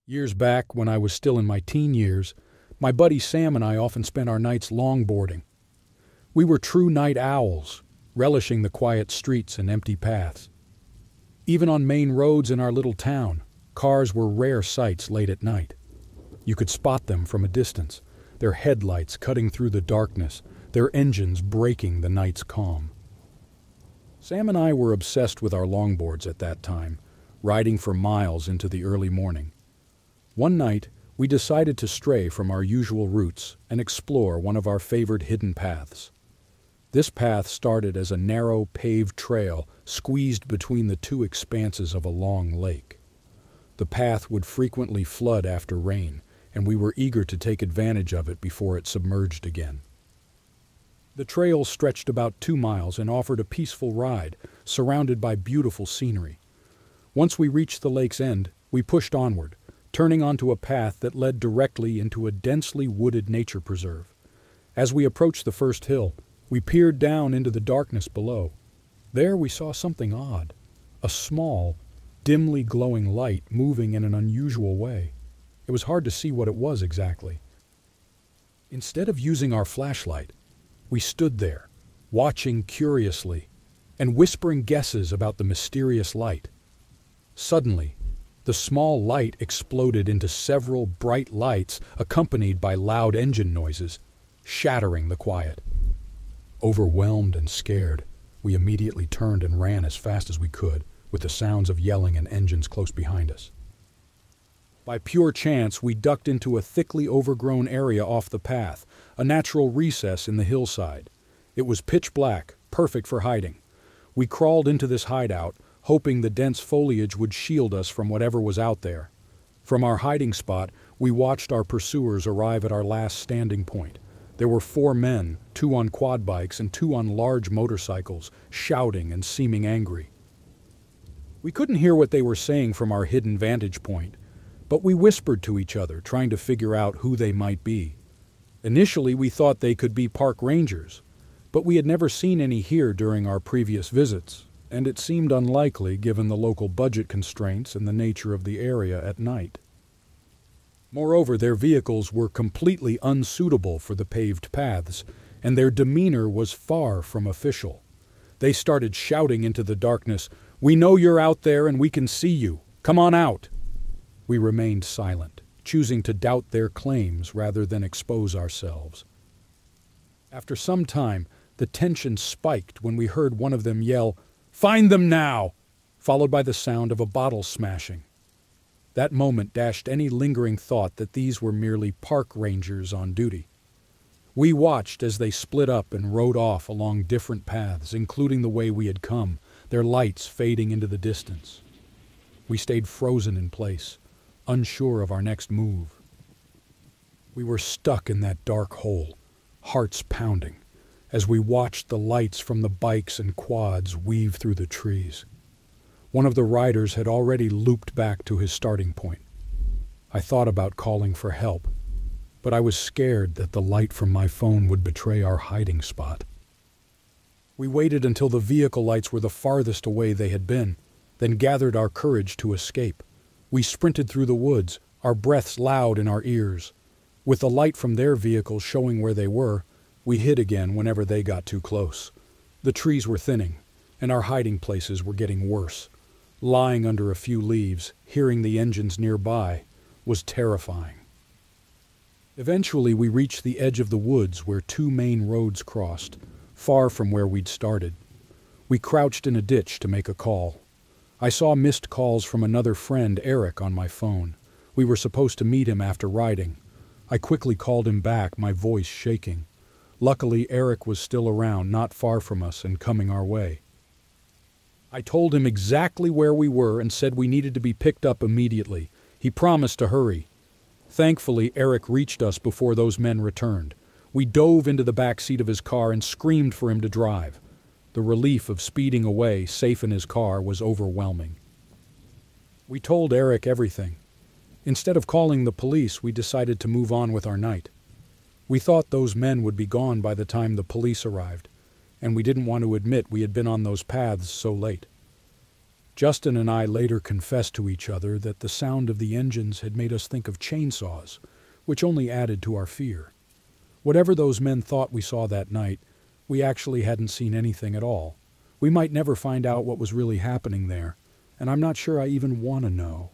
Years back, when I was still in my teen years, my buddy Sam and I often spent our nights longboarding. We were true night owls, relishing the quiet streets and empty paths. Even on main roads in our little town, cars were rare sights late at night. You could spot them from a distance, their headlights cutting through the darkness, their engines breaking the night's calm. Sam and I were obsessed with our longboards at that time, riding for miles into the early morning. One night, we decided to stray from our usual routes and explore one of our favorite hidden paths. This path started as a narrow, paved trail squeezed between the two expanses of a long lake. The path would frequently flood after rain, and we were eager to take advantage of it before it submerged again. The trail stretched about 2 miles and offered a peaceful ride, surrounded by beautiful scenery. Once we reached the lake's end, we pushed onward, turning onto a path that led directly into a densely wooded nature preserve. As we approached the first hill, we peered down into the darkness below. There we saw something odd, a small, dimly glowing light moving in an unusual way. It was hard to see what it was exactly. Instead of using our flashlight, we stood there, watching curiously and whispering guesses about the mysterious light. Suddenly, the small light exploded into several bright lights accompanied by loud engine noises, shattering the quiet. Overwhelmed and scared, we immediately turned and ran as fast as we could, with the sounds of yelling and engines close behind us. By pure chance, we ducked into a thickly overgrown area off the path, a natural recess in the hillside. It was pitch black, perfect for hiding. We crawled into this hideout, hoping the dense foliage would shield us from whatever was out there. From our hiding spot, we watched our pursuers arrive at our last standing point. There were 4 men, 2 on quad bikes and 2 on large motorcycles, shouting and seeming angry. We couldn't hear what they were saying from our hidden vantage point, but we whispered to each other, trying to figure out who they might be. Initially, we thought they could be park rangers, but we had never seen any here during our previous visits, and it seemed unlikely given the local budget constraints and the nature of the area at night. Moreover, their vehicles were completely unsuitable for the paved paths, and their demeanor was far from official. They started shouting into the darkness, "We know you're out there and we can see you. Come on out." We remained silent, choosing to doubt their claims rather than expose ourselves. After some time, the tension spiked when we heard one of them yell, "Find them now!" followed by the sound of a bottle smashing. That moment dashed any lingering thought that these were merely park rangers on duty. We watched as they split up and rode off along different paths, including the way we had come, their lights fading into the distance. We stayed frozen in place, unsure of our next move. We were stuck in that dark hole, hearts pounding, as we watched the lights from the bikes and quads weave through the trees. One of the riders had already looped back to his starting point. I thought about calling for help, but I was scared that the light from my phone would betray our hiding spot. We waited until the vehicle lights were the farthest away they had been, then gathered our courage to escape. We sprinted through the woods, our breaths loud in our ears. With the light from their vehicle showing where they were, we hid again whenever they got too close. The trees were thinning, and our hiding places were getting worse. Lying under a few leaves, hearing the engines nearby, was terrifying. Eventually, we reached the edge of the woods where 2 main roads crossed, far from where we'd started. We crouched in a ditch to make a call. I saw missed calls from another friend, Eric, on my phone. We were supposed to meet him after riding. I quickly called him back, my voice shaking. Luckily, Eric was still around, not far from us, and coming our way. I told him exactly where we were and said we needed to be picked up immediately. He promised to hurry. Thankfully, Eric reached us before those men returned. We dove into the back seat of his car and screamed for him to drive. The relief of speeding away, safe in his car, was overwhelming. We told Eric everything. Instead of calling the police, we decided to move on with our night. We thought those men would be gone by the time the police arrived, and we didn't want to admit we had been on those paths so late. Justin and I later confessed to each other that the sound of the engines had made us think of chainsaws, which only added to our fear. Whatever those men thought we saw that night, we actually hadn't seen anything at all. We might never find out what was really happening there, and I'm not sure I even want to know.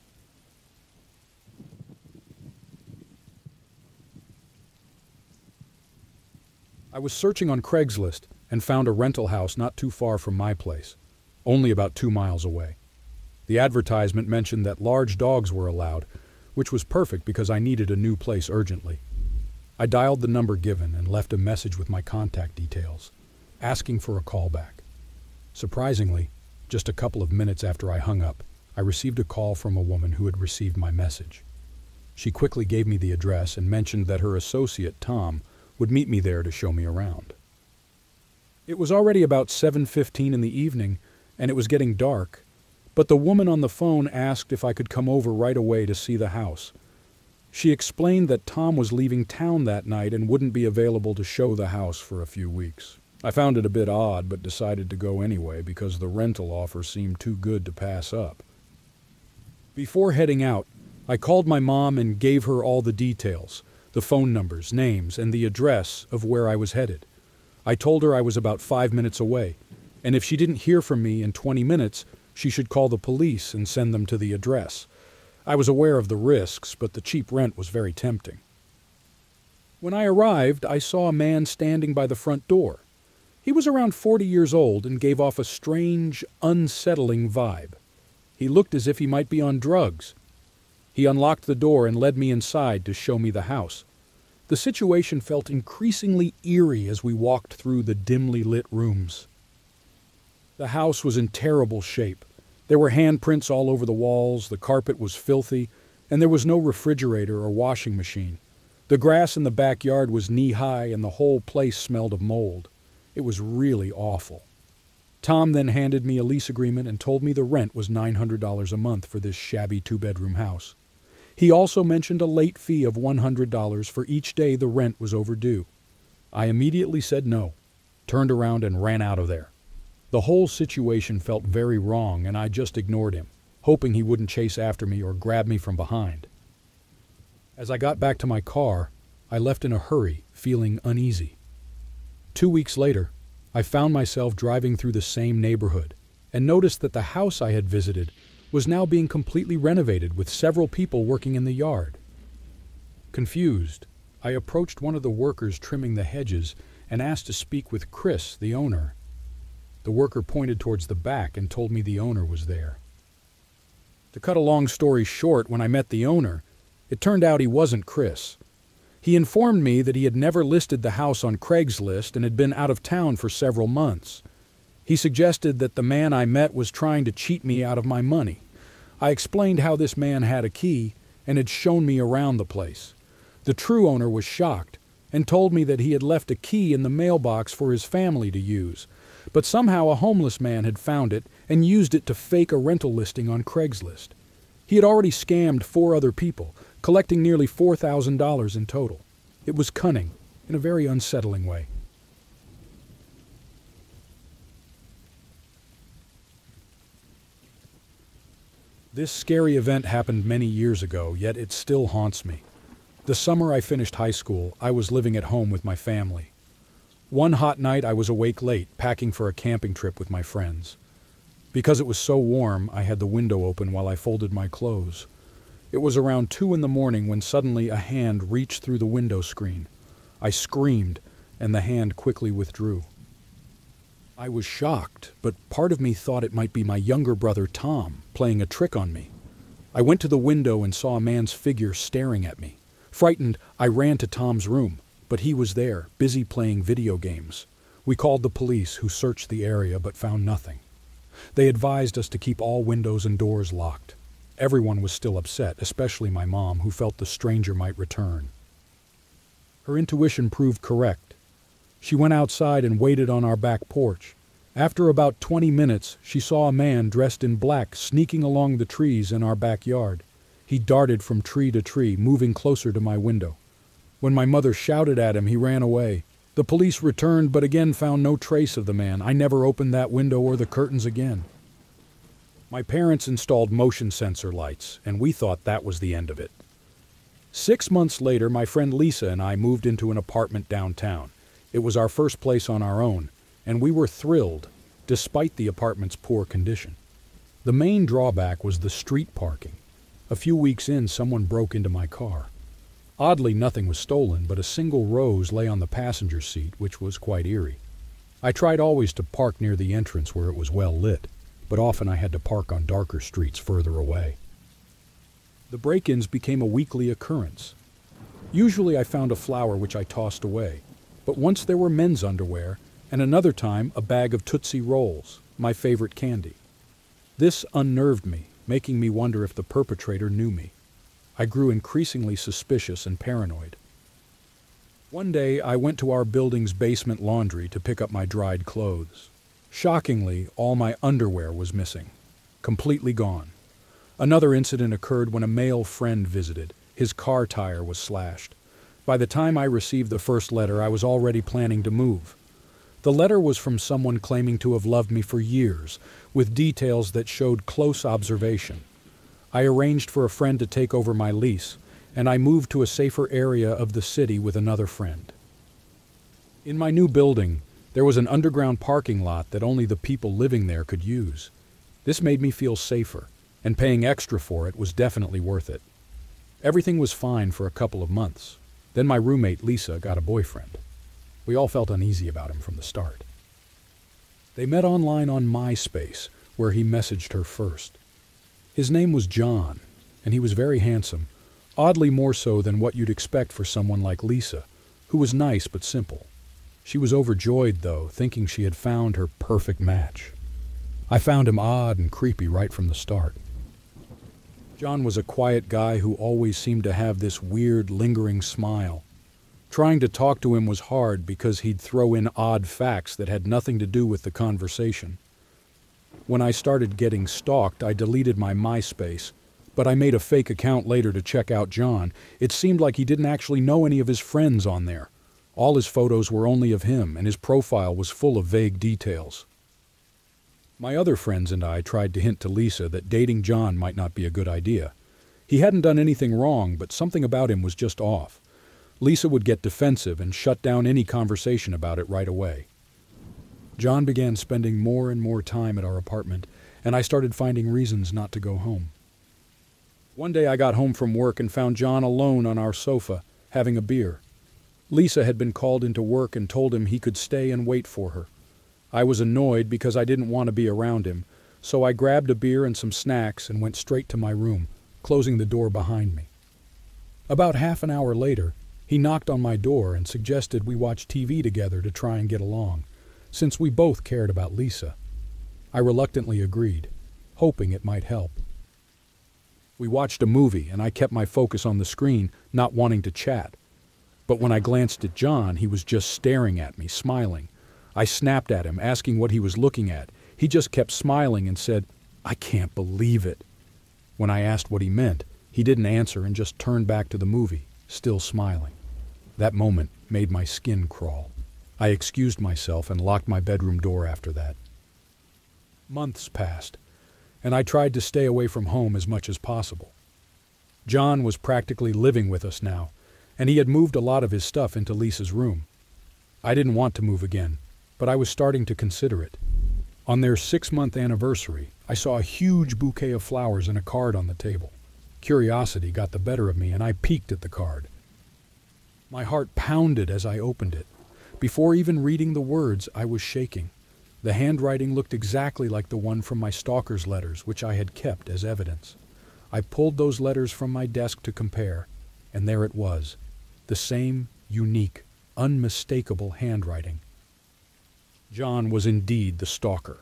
I was searching on Craigslist and found a rental house not too far from my place, only about 2 miles away. The advertisement mentioned that large dogs were allowed, which was perfect because I needed a new place urgently. I dialed the number given and left a message with my contact details, asking for a call back. Surprisingly, just a couple of minutes after I hung up, I received a call from a woman who had received my message. She quickly gave me the address and mentioned that her associate, Tom, would meet me there to show me around. It was already about 7:15 in the evening, and it was getting dark, but the woman on the phone asked if I could come over right away to see the house. She explained that Tom was leaving town that night and wouldn't be available to show the house for a few weeks. I found it a bit odd, but decided to go anyway because the rental offer seemed too good to pass up. Before heading out, I called my mom and gave her all the details, the phone numbers, names, and the address of where I was headed. I told her I was about 5 minutes away, and if she didn't hear from me in 20 minutes, she should call the police and send them to the address. I was aware of the risks, but the cheap rent was very tempting. When I arrived, I saw a man standing by the front door. He was around 40 years old and gave off a strange, unsettling vibe. He looked as if he might be on drugs. He unlocked the door and led me inside to show me the house. The situation felt increasingly eerie as we walked through the dimly lit rooms. The house was in terrible shape. There were handprints all over the walls, the carpet was filthy, and there was no refrigerator or washing machine. The grass in the backyard was knee-high and the whole place smelled of mold. It was really awful. Tom then handed me a lease agreement and told me the rent was $900 a month for this shabby 2-bedroom house. He also mentioned a late fee of $100 for each day the rent was overdue. I immediately said no, turned around and ran out of there. The whole situation felt very wrong, and I just ignored him, hoping he wouldn't chase after me or grab me from behind. As I got back to my car, I left in a hurry, feeling uneasy. 2 weeks later, I found myself driving through the same neighborhood and noticed that the house I had visited was now being completely renovated with several people working in the yard. Confused, I approached one of the workers trimming the hedges and asked to speak with Chris, the owner. The worker pointed towards the back and told me the owner was there. To cut a long story short, when I met the owner, it turned out he wasn't Chris. He informed me that he had never listed the house on Craigslist and had been out of town for several months. He suggested that the man I met was trying to cheat me out of my money. I explained how this man had a key and had shown me around the place. The true owner was shocked and told me that he had left a key in the mailbox for his family to use, but somehow a homeless man had found it and used it to fake a rental listing on Craigslist. He had already scammed 4 other people, collecting nearly $4,000 in total. It was cunning, in a very unsettling way. This scary event happened many years ago, yet it still haunts me. The summer I finished high school, I was living at home with my family. One hot night I was awake late, packing for a camping trip with my friends. Because it was so warm, I had the window open while I folded my clothes. It was around 2 in the morning when suddenly a hand reached through the window screen. I screamed, and the hand quickly withdrew. I was shocked, but part of me thought it might be my younger brother Tom playing a trick on me. I went to the window and saw a man's figure staring at me. Frightened, I ran to Tom's room, but he was there, busy playing video games. We called the police, who searched the area but found nothing. They advised us to keep all windows and doors locked. Everyone was still upset, especially my mom, who felt the stranger might return. Her intuition proved correct. She went outside and waited on our back porch. After about 20 minutes, she saw a man dressed in black sneaking along the trees in our backyard. He darted from tree to tree, moving closer to my window. When my mother shouted at him, he ran away. The police returned but again found no trace of the man. I never opened that window or the curtains again. My parents installed motion sensor lights, and we thought that was the end of it. 6 months later, my friend Lisa and I moved into an apartment downtown. It was our first place on our own, and we were thrilled, despite the apartment's poor condition. The main drawback was the street parking. A few weeks in, someone broke into my car. Oddly, nothing was stolen, but a single rose lay on the passenger seat, which was quite eerie. I tried always to park near the entrance where it was well lit, but often I had to park on darker streets further away. The break-ins became a weekly occurrence. Usually I found a flower which I tossed away, but once there were men's underwear, and another time a bag of Tootsie Rolls, my favorite candy. This unnerved me, making me wonder if the perpetrator knew me. I grew increasingly suspicious and paranoid. One day I went to our building's basement laundry to pick up my dried clothes. Shockingly, all my underwear was missing, completely gone. Another incident occurred when a male friend visited. His car tire was slashed. By the time I received the first letter, I was already planning to move. The letter was from someone claiming to have loved me for years, with details that showed close observation. I arranged for a friend to take over my lease, and I moved to a safer area of the city with another friend. In my new building, there was an underground parking lot that only the people living there could use. This made me feel safer, and paying extra for it was definitely worth it. Everything was fine for a couple of months. Then my roommate Lisa got a boyfriend. We all felt uneasy about him from the start. They met online on MySpace, where he messaged her first. His name was John, and he was very handsome, oddly more so than what you'd expect for someone like Lisa, who was nice but simple. She was overjoyed, though, thinking she had found her perfect match. I found him odd and creepy right from the start. John was a quiet guy who always seemed to have this weird, lingering smile. Trying to talk to him was hard because he'd throw in odd facts that had nothing to do with the conversation. When I started getting stalked, I deleted my MySpace, but I made a fake account later to check out John. It seemed like he didn't actually know any of his friends on there. All his photos were only of him, and his profile was full of vague details. My other friends and I tried to hint to Lisa that dating John might not be a good idea. He hadn't done anything wrong, but something about him was just off. Lisa would get defensive and shut down any conversation about it right away. John began spending more and more time at our apartment, and I started finding reasons not to go home. One day I got home from work and found John alone on our sofa, having a beer. Lisa had been called into work and told him he could stay and wait for her. I was annoyed because I didn't want to be around him, so I grabbed a beer and some snacks and went straight to my room, closing the door behind me. About half an hour later, he knocked on my door and suggested we watch TV together to try and get along, since we both cared about Lisa. I reluctantly agreed, hoping it might help. We watched a movie, and I kept my focus on the screen, not wanting to chat. But when I glanced at John, he was just staring at me, smiling. I snapped at him, asking what he was looking at. He just kept smiling and said, "I can't believe it." When I asked what he meant, he didn't answer and just turned back to the movie, still smiling. That moment made my skin crawl. I excused myself and locked my bedroom door after that. Months passed, and I tried to stay away from home as much as possible. John was practically living with us now, and he had moved a lot of his stuff into Lisa's room. I didn't want to move again, but I was starting to consider it. On their 6-month anniversary, I saw a huge bouquet of flowers and a card on the table. Curiosity got the better of me, and I peeked at the card. My heart pounded as I opened it. Before even reading the words, I was shaking. The handwriting looked exactly like the one from my stalker's letters, which I had kept as evidence. I pulled those letters from my desk to compare, and there it was, the same unique, unmistakable handwriting. John was indeed the stalker.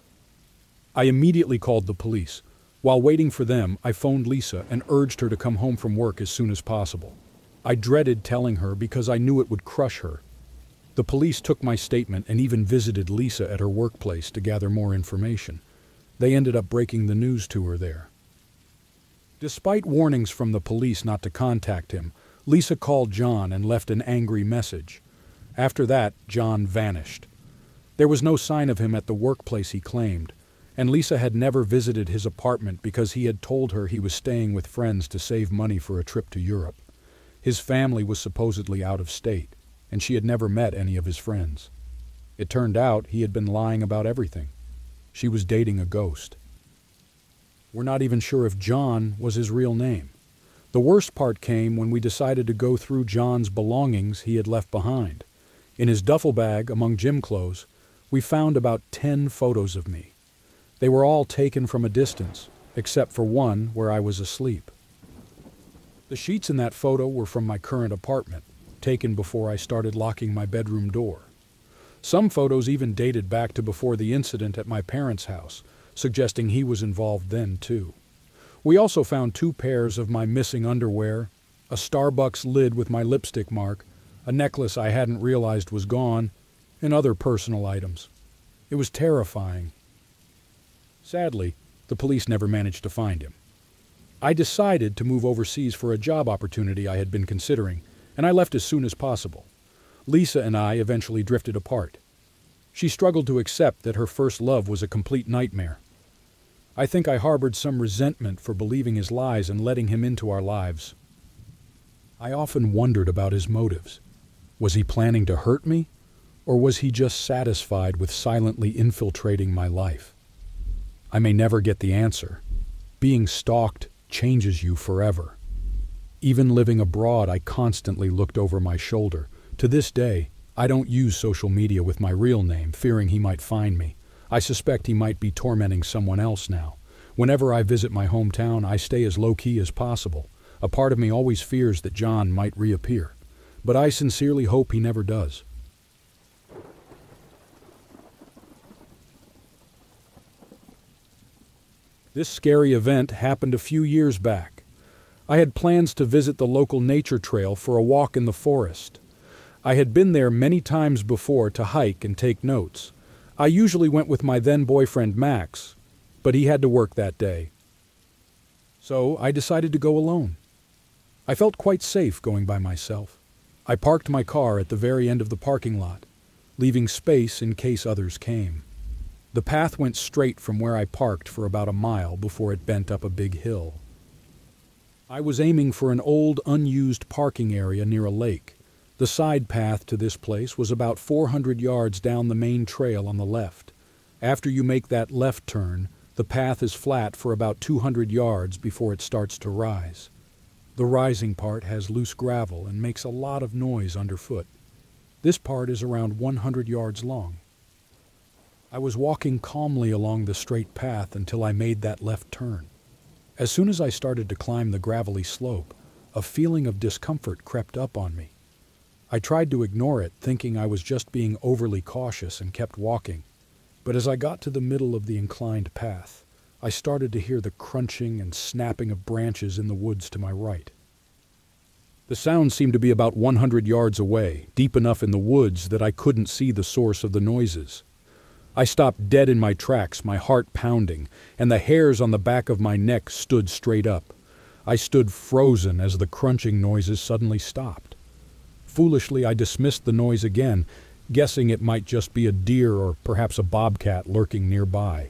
I immediately called the police. While waiting for them, I phoned Lisa and urged her to come home from work as soon as possible. I dreaded telling her because I knew it would crush her. The police took my statement and even visited Lisa at her workplace to gather more information. They ended up breaking the news to her there. Despite warnings from the police not to contact him, Lisa called John and left an angry message. After that, John vanished. There was no sign of him at the workplace he claimed, and Lisa had never visited his apartment because he had told her he was staying with friends to save money for a trip to Europe. His family was supposedly out of state, and she had never met any of his friends. It turned out he had been lying about everything. She was dating a ghost. We're not even sure if John was his real name. The worst part came when we decided to go through John's belongings he had left behind. In his duffel bag, among gym clothes, we found about 10 photos of me. They were all taken from a distance, except for one where I was asleep. The sheets in that photo were from my current apartment, taken before I started locking my bedroom door. Some photos even dated back to before the incident at my parents' house, suggesting he was involved then too. We also found 2 pairs of my missing underwear, a Starbucks lid with my lipstick mark, a necklace I hadn't realized was gone, and other personal items. It was terrifying. Sadly, the police never managed to find him. I decided to move overseas for a job opportunity I had been considering, and I left as soon as possible. Lisa and I eventually drifted apart. She struggled to accept that her first love was a complete nightmare. I think I harbored some resentment for believing his lies and letting him into our lives. I often wondered about his motives. Was he planning to hurt me, or was he just satisfied with silently infiltrating my life? I may never get the answer. Being stalked changes you forever. Even living abroad, I constantly looked over my shoulder. To this day, I don't use social media with my real name, fearing he might find me. I suspect he might be tormenting someone else now. Whenever I visit my hometown, I stay as low-key as possible. A part of me always fears that John might reappear, but I sincerely hope he never does. This scary event happened a few years back. I had plans to visit the local nature trail for a walk in the forest. I had been there many times before to hike and take notes. I usually went with my then-boyfriend Max, but he had to work that day. So I decided to go alone. I felt quite safe going by myself. I parked my car at the very end of the parking lot, leaving space in case others came. The path went straight from where I parked for about a mile before it bent up a big hill. I was aiming for an old, unused parking area near a lake. The side path to this place was about 400 yards down the main trail on the left. After you make that left turn, the path is flat for about 200 yards before it starts to rise. The rising part has loose gravel and makes a lot of noise underfoot. This part is around 100 yards long. I was walking calmly along the straight path until I made that left turn. As soon as I started to climb the gravelly slope, a feeling of discomfort crept up on me. I tried to ignore it, thinking I was just being overly cautious, and kept walking. But as I got to the middle of the inclined path, I started to hear the crunching and snapping of branches in the woods to my right. The sound seemed to be about 100 yards away, deep enough in the woods that I couldn't see the source of the noises. I stopped dead in my tracks, my heart pounding, and the hairs on the back of my neck stood straight up. I stood frozen as the crunching noises suddenly stopped. Foolishly, I dismissed the noise again, guessing it might just be a deer or perhaps a bobcat lurking nearby.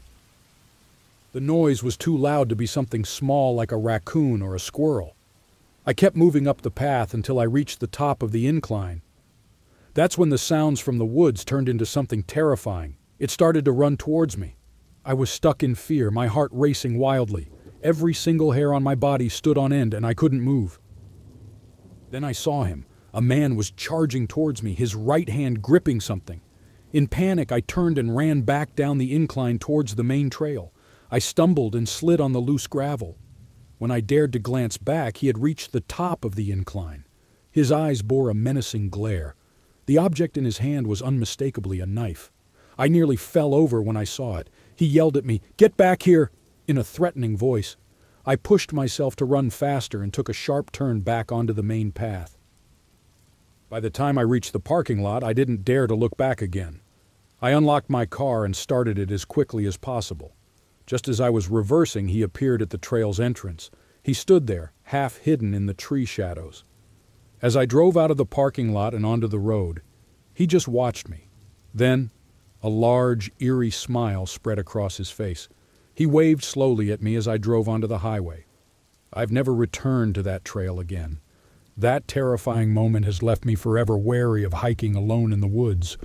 The noise was too loud to be something small like a raccoon or a squirrel. I kept moving up the path until I reached the top of the incline. That's when the sounds from the woods turned into something terrifying. It started to run towards me. I was stuck in fear, my heart racing wildly. Every single hair on my body stood on end and I couldn't move. Then I saw him. A man was charging towards me, his right hand gripping something. In panic, I turned and ran back down the incline towards the main trail. I stumbled and slid on the loose gravel. When I dared to glance back, he had reached the top of the incline. His eyes bore a menacing glare. The object in his hand was unmistakably a knife. I nearly fell over when I saw it. He yelled at me, "Get back here!" in a threatening voice. I pushed myself to run faster and took a sharp turn back onto the main path. By the time I reached the parking lot, I didn't dare to look back again. I unlocked my car and started it as quickly as possible. Just as I was reversing, he appeared at the trail's entrance. He stood there, half hidden in the tree shadows. As I drove out of the parking lot and onto the road, He just watched me. Then, a large, eerie smile spread across his face. He waved slowly at me as I drove onto the highway. I've never returned to that trail again. That terrifying moment has left me forever wary of hiking alone in the woods.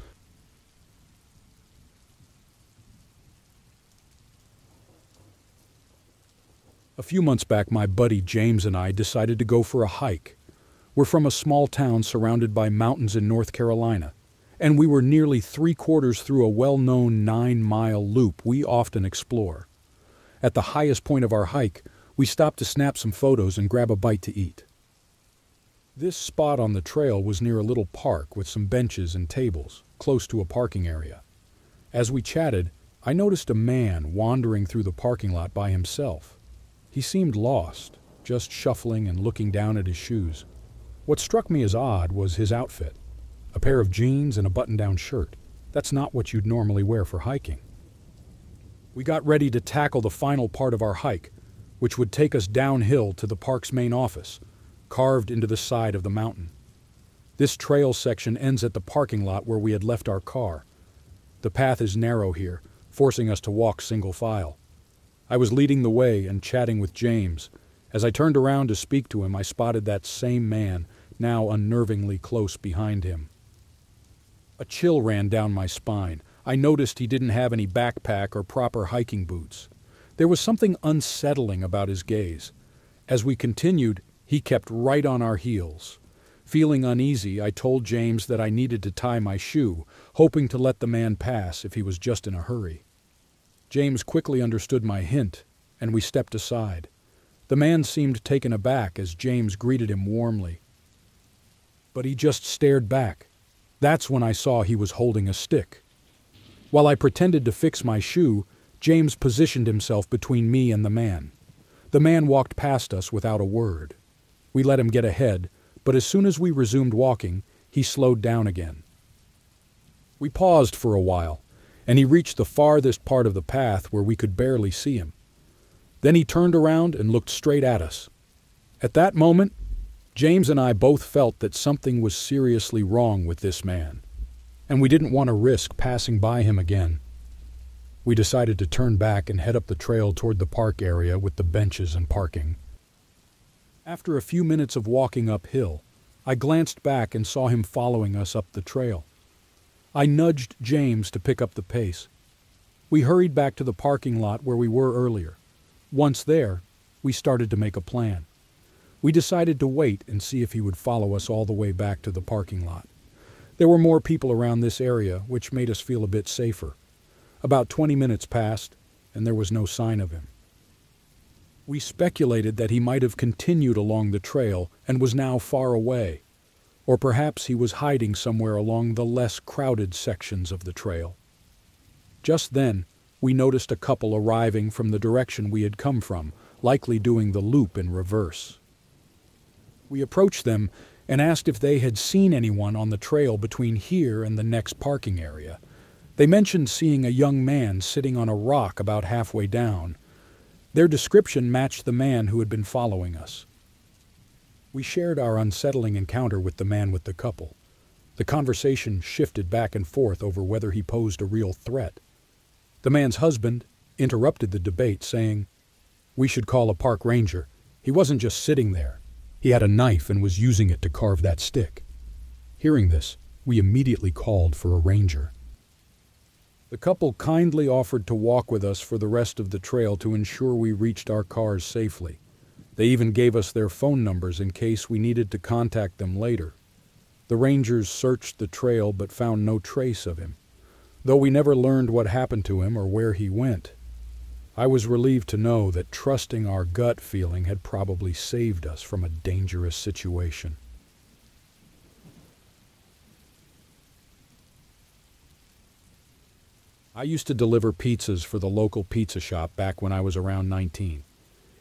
A few months back, my buddy James and I decided to go for a hike. We're from a small town surrounded by mountains in North Carolina, and we were nearly 3/4 through a well-known 9-mile loop we often explore. At the highest point of our hike, we stopped to snap some photos and grab a bite to eat. This spot on the trail was near a little park with some benches and tables, close to a parking area. As we chatted, I noticed a man wandering through the parking lot by himself. He seemed lost, just shuffling and looking down at his shoes. What struck me as odd was his outfit. A pair of jeans and a button-down shirt. That's not what you'd normally wear for hiking. We got ready to tackle the final part of our hike, which would take us downhill to the park's main office, carved into the side of the mountain. This trail section ends at the parking lot where we had left our car. The path is narrow here, forcing us to walk single file. I was leading the way and chatting with James. As I turned around to speak to him, I spotted that same man, now unnervingly close behind him. A chill ran down my spine. I noticed he didn't have any backpack or proper hiking boots. There was something unsettling about his gaze. As we continued, he kept right on our heels. Feeling uneasy, I told James that I needed to tie my shoe, hoping to let the man pass if he was just in a hurry. James quickly understood my hint, and we stepped aside. The man seemed taken aback as James greeted him warmly. But he just stared back. That's when I saw he was holding a stick. While I pretended to fix my shoe, James positioned himself between me and the man. The man walked past us without a word. We let him get ahead, but as soon as we resumed walking, he slowed down again. We paused for a while, and he reached the farthest part of the path where we could barely see him. Then he turned around and looked straight at us. At that moment, James and I both felt that something was seriously wrong with this man, and we didn't want to risk passing by him again. We decided to turn back and head up the trail toward the park area with the benches and parking. After a few minutes of walking uphill, I glanced back and saw him following us up the trail. I nudged James to pick up the pace. We hurried back to the parking lot where we were earlier. Once there, we started to make a plan. We decided to wait and see if he would follow us all the way back to the parking lot. There were more people around this area, which made us feel a bit safer. About 20 minutes passed, and there was no sign of him. We speculated that he might have continued along the trail and was now far away. Or perhaps he was hiding somewhere along the less crowded sections of the trail. Just then, we noticed a couple arriving from the direction we had come from, likely doing the loop in reverse. We approached them and asked if they had seen anyone on the trail between here and the next parking area. They mentioned seeing a young man sitting on a rock about halfway down. Their description matched the man who had been following us. We shared our unsettling encounter with the man with the couple. The conversation shifted back and forth over whether he posed a real threat. The man's husband interrupted the debate, saying, "We should call a park ranger. He wasn't just sitting there. He had a knife and was using it to carve that stick." Hearing this, we immediately called for a ranger. The couple kindly offered to walk with us for the rest of the trail to ensure we reached our cars safely. They even gave us their phone numbers in case we needed to contact them later. The rangers searched the trail but found no trace of him. Though we never learned what happened to him or where he went, I was relieved to know that trusting our gut feeling had probably saved us from a dangerous situation. I used to deliver pizzas for the local pizza shop back when I was around 19.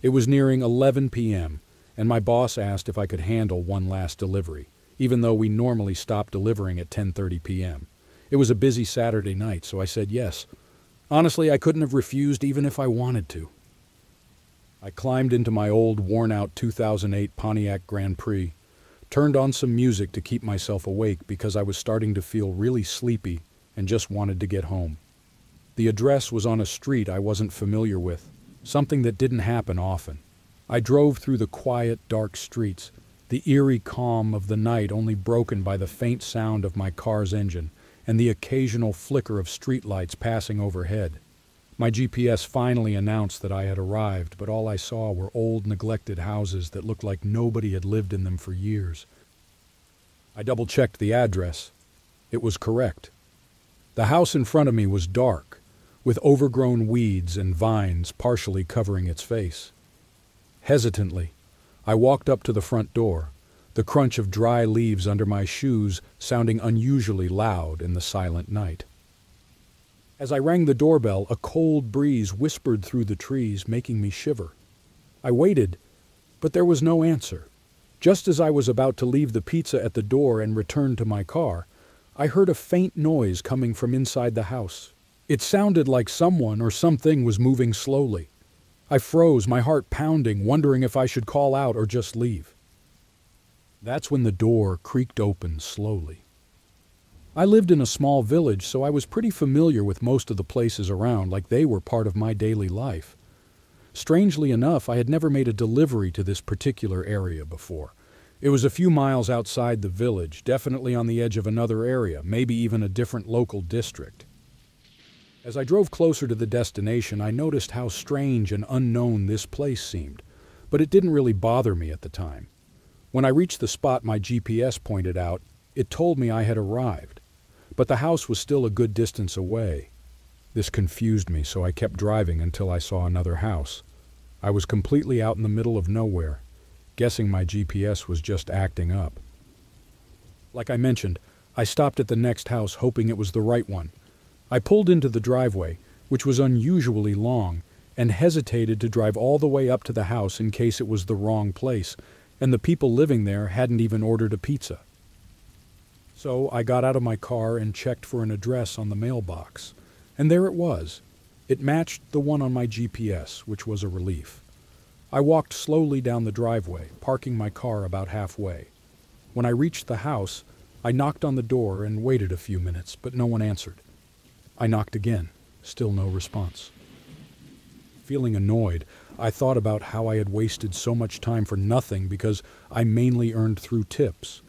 It was nearing 11 p.m., and my boss asked if I could handle one last delivery, even though we normally stop delivering at 10:30 p.m. It was a busy Saturday night, so I said yes. Honestly, I couldn't have refused even if I wanted to. I climbed into my old, worn-out 2008 Pontiac Grand Prix, turned on some music to keep myself awake because I was starting to feel really sleepy and just wanted to get home. The address was on a street I wasn't familiar with, something that didn't happen often. I drove through the quiet, dark streets, the eerie calm of the night only broken by the faint sound of my car's engine and the occasional flicker of streetlights passing overhead. My GPS finally announced that I had arrived, but all I saw were old, neglected houses that looked like nobody had lived in them for years. I double-checked the address. It was correct. The house in front of me was dark, with overgrown weeds and vines partially covering its face. Hesitantly, I walked up to the front door, the crunch of dry leaves under my shoes sounding unusually loud in the silent night. As I rang the doorbell, a cold breeze whispered through the trees, making me shiver. I waited, but there was no answer. Just as I was about to leave the pizza at the door and return to my car, I heard a faint noise coming from inside the house. It sounded like someone or something was moving slowly. I froze, my heart pounding, wondering if I should call out or just leave. That's when the door creaked open slowly. I lived in a small village, so I was pretty familiar with most of the places around, like they were part of my daily life. Strangely enough, I had never made a delivery to this particular area before. It was a few miles outside the village, definitely on the edge of another area, maybe even a different local district. As I drove closer to the destination, I noticed how strange and unknown this place seemed, but it didn't really bother me at the time. When I reached the spot my GPS pointed out, it told me I had arrived, but the house was still a good distance away. This confused me, so I kept driving until I saw another house. I was completely out in the middle of nowhere, guessing my GPS was just acting up. Like I mentioned, I stopped at the next house hoping it was the right one. I pulled into the driveway, which was unusually long, and hesitated to drive all the way up to the house in case it was the wrong place, and the people living there hadn't even ordered a pizza. So I got out of my car and checked for an address on the mailbox. And there it was. It matched the one on my GPS, which was a relief. I walked slowly down the driveway, parking my car about halfway. When I reached the house, I knocked on the door and waited a few minutes, but no one answered. I knocked again. Still no response. Feeling annoyed, I thought about how I had wasted so much time for nothing because I mainly earned through tips.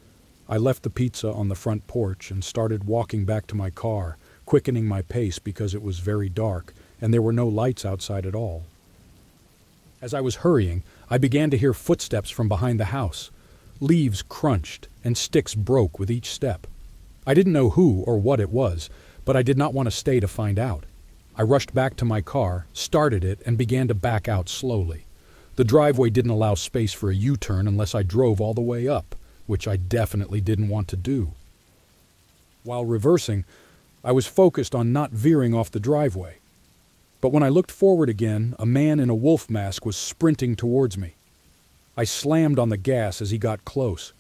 I left the pizza on the front porch and started walking back to my car, quickening my pace because it was very dark and there were no lights outside at all. As I was hurrying, I began to hear footsteps from behind the house. Leaves crunched and sticks broke with each step. I didn't know who or what it was, but I did not want to stay to find out. I rushed back to my car, started it, and began to back out slowly. The driveway didn't allow space for a U-turn unless I drove all the way up, which I definitely didn't want to do. While reversing, I was focused on not veering off the driveway. But when I looked forward again, a man in a wolf mask was sprinting towards me. I slammed on the gas as he got close.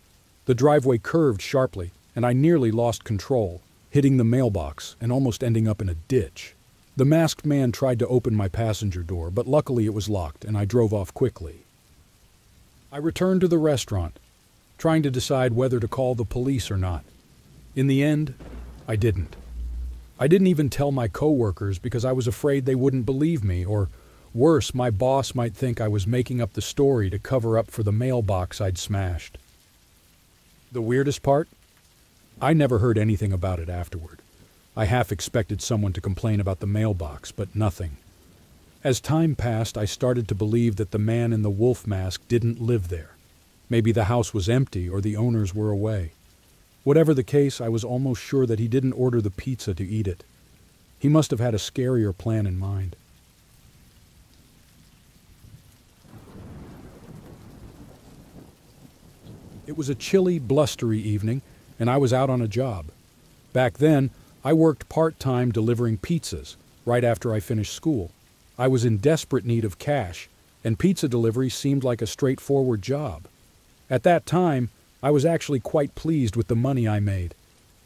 The driveway curved sharply, and I nearly lost control, hitting the mailbox and almost ending up in a ditch. The masked man tried to open my passenger door, but luckily it was locked, and I drove off quickly. I returned to the restaurant, trying to decide whether to call the police or not. In the end, I didn't. I didn't even tell my coworkers because I was afraid they wouldn't believe me, or worse, my boss might think I was making up the story to cover up for the mailbox I'd smashed. The weirdest part? I never heard anything about it afterward. I half expected someone to complain about the mailbox, but nothing. As time passed, I started to believe that the man in the wolf mask didn't live there. Maybe the house was empty or the owners were away. Whatever the case, I was almost sure that he didn't order the pizza to eat it. He must have had a scarier plan in mind. It was a chilly, blustery evening, and I was out on a job. Back then, I worked part-time delivering pizzas, right after I finished school. I was in desperate need of cash, and pizza delivery seemed like a straightforward job. At that time, I was actually quite pleased with the money I made.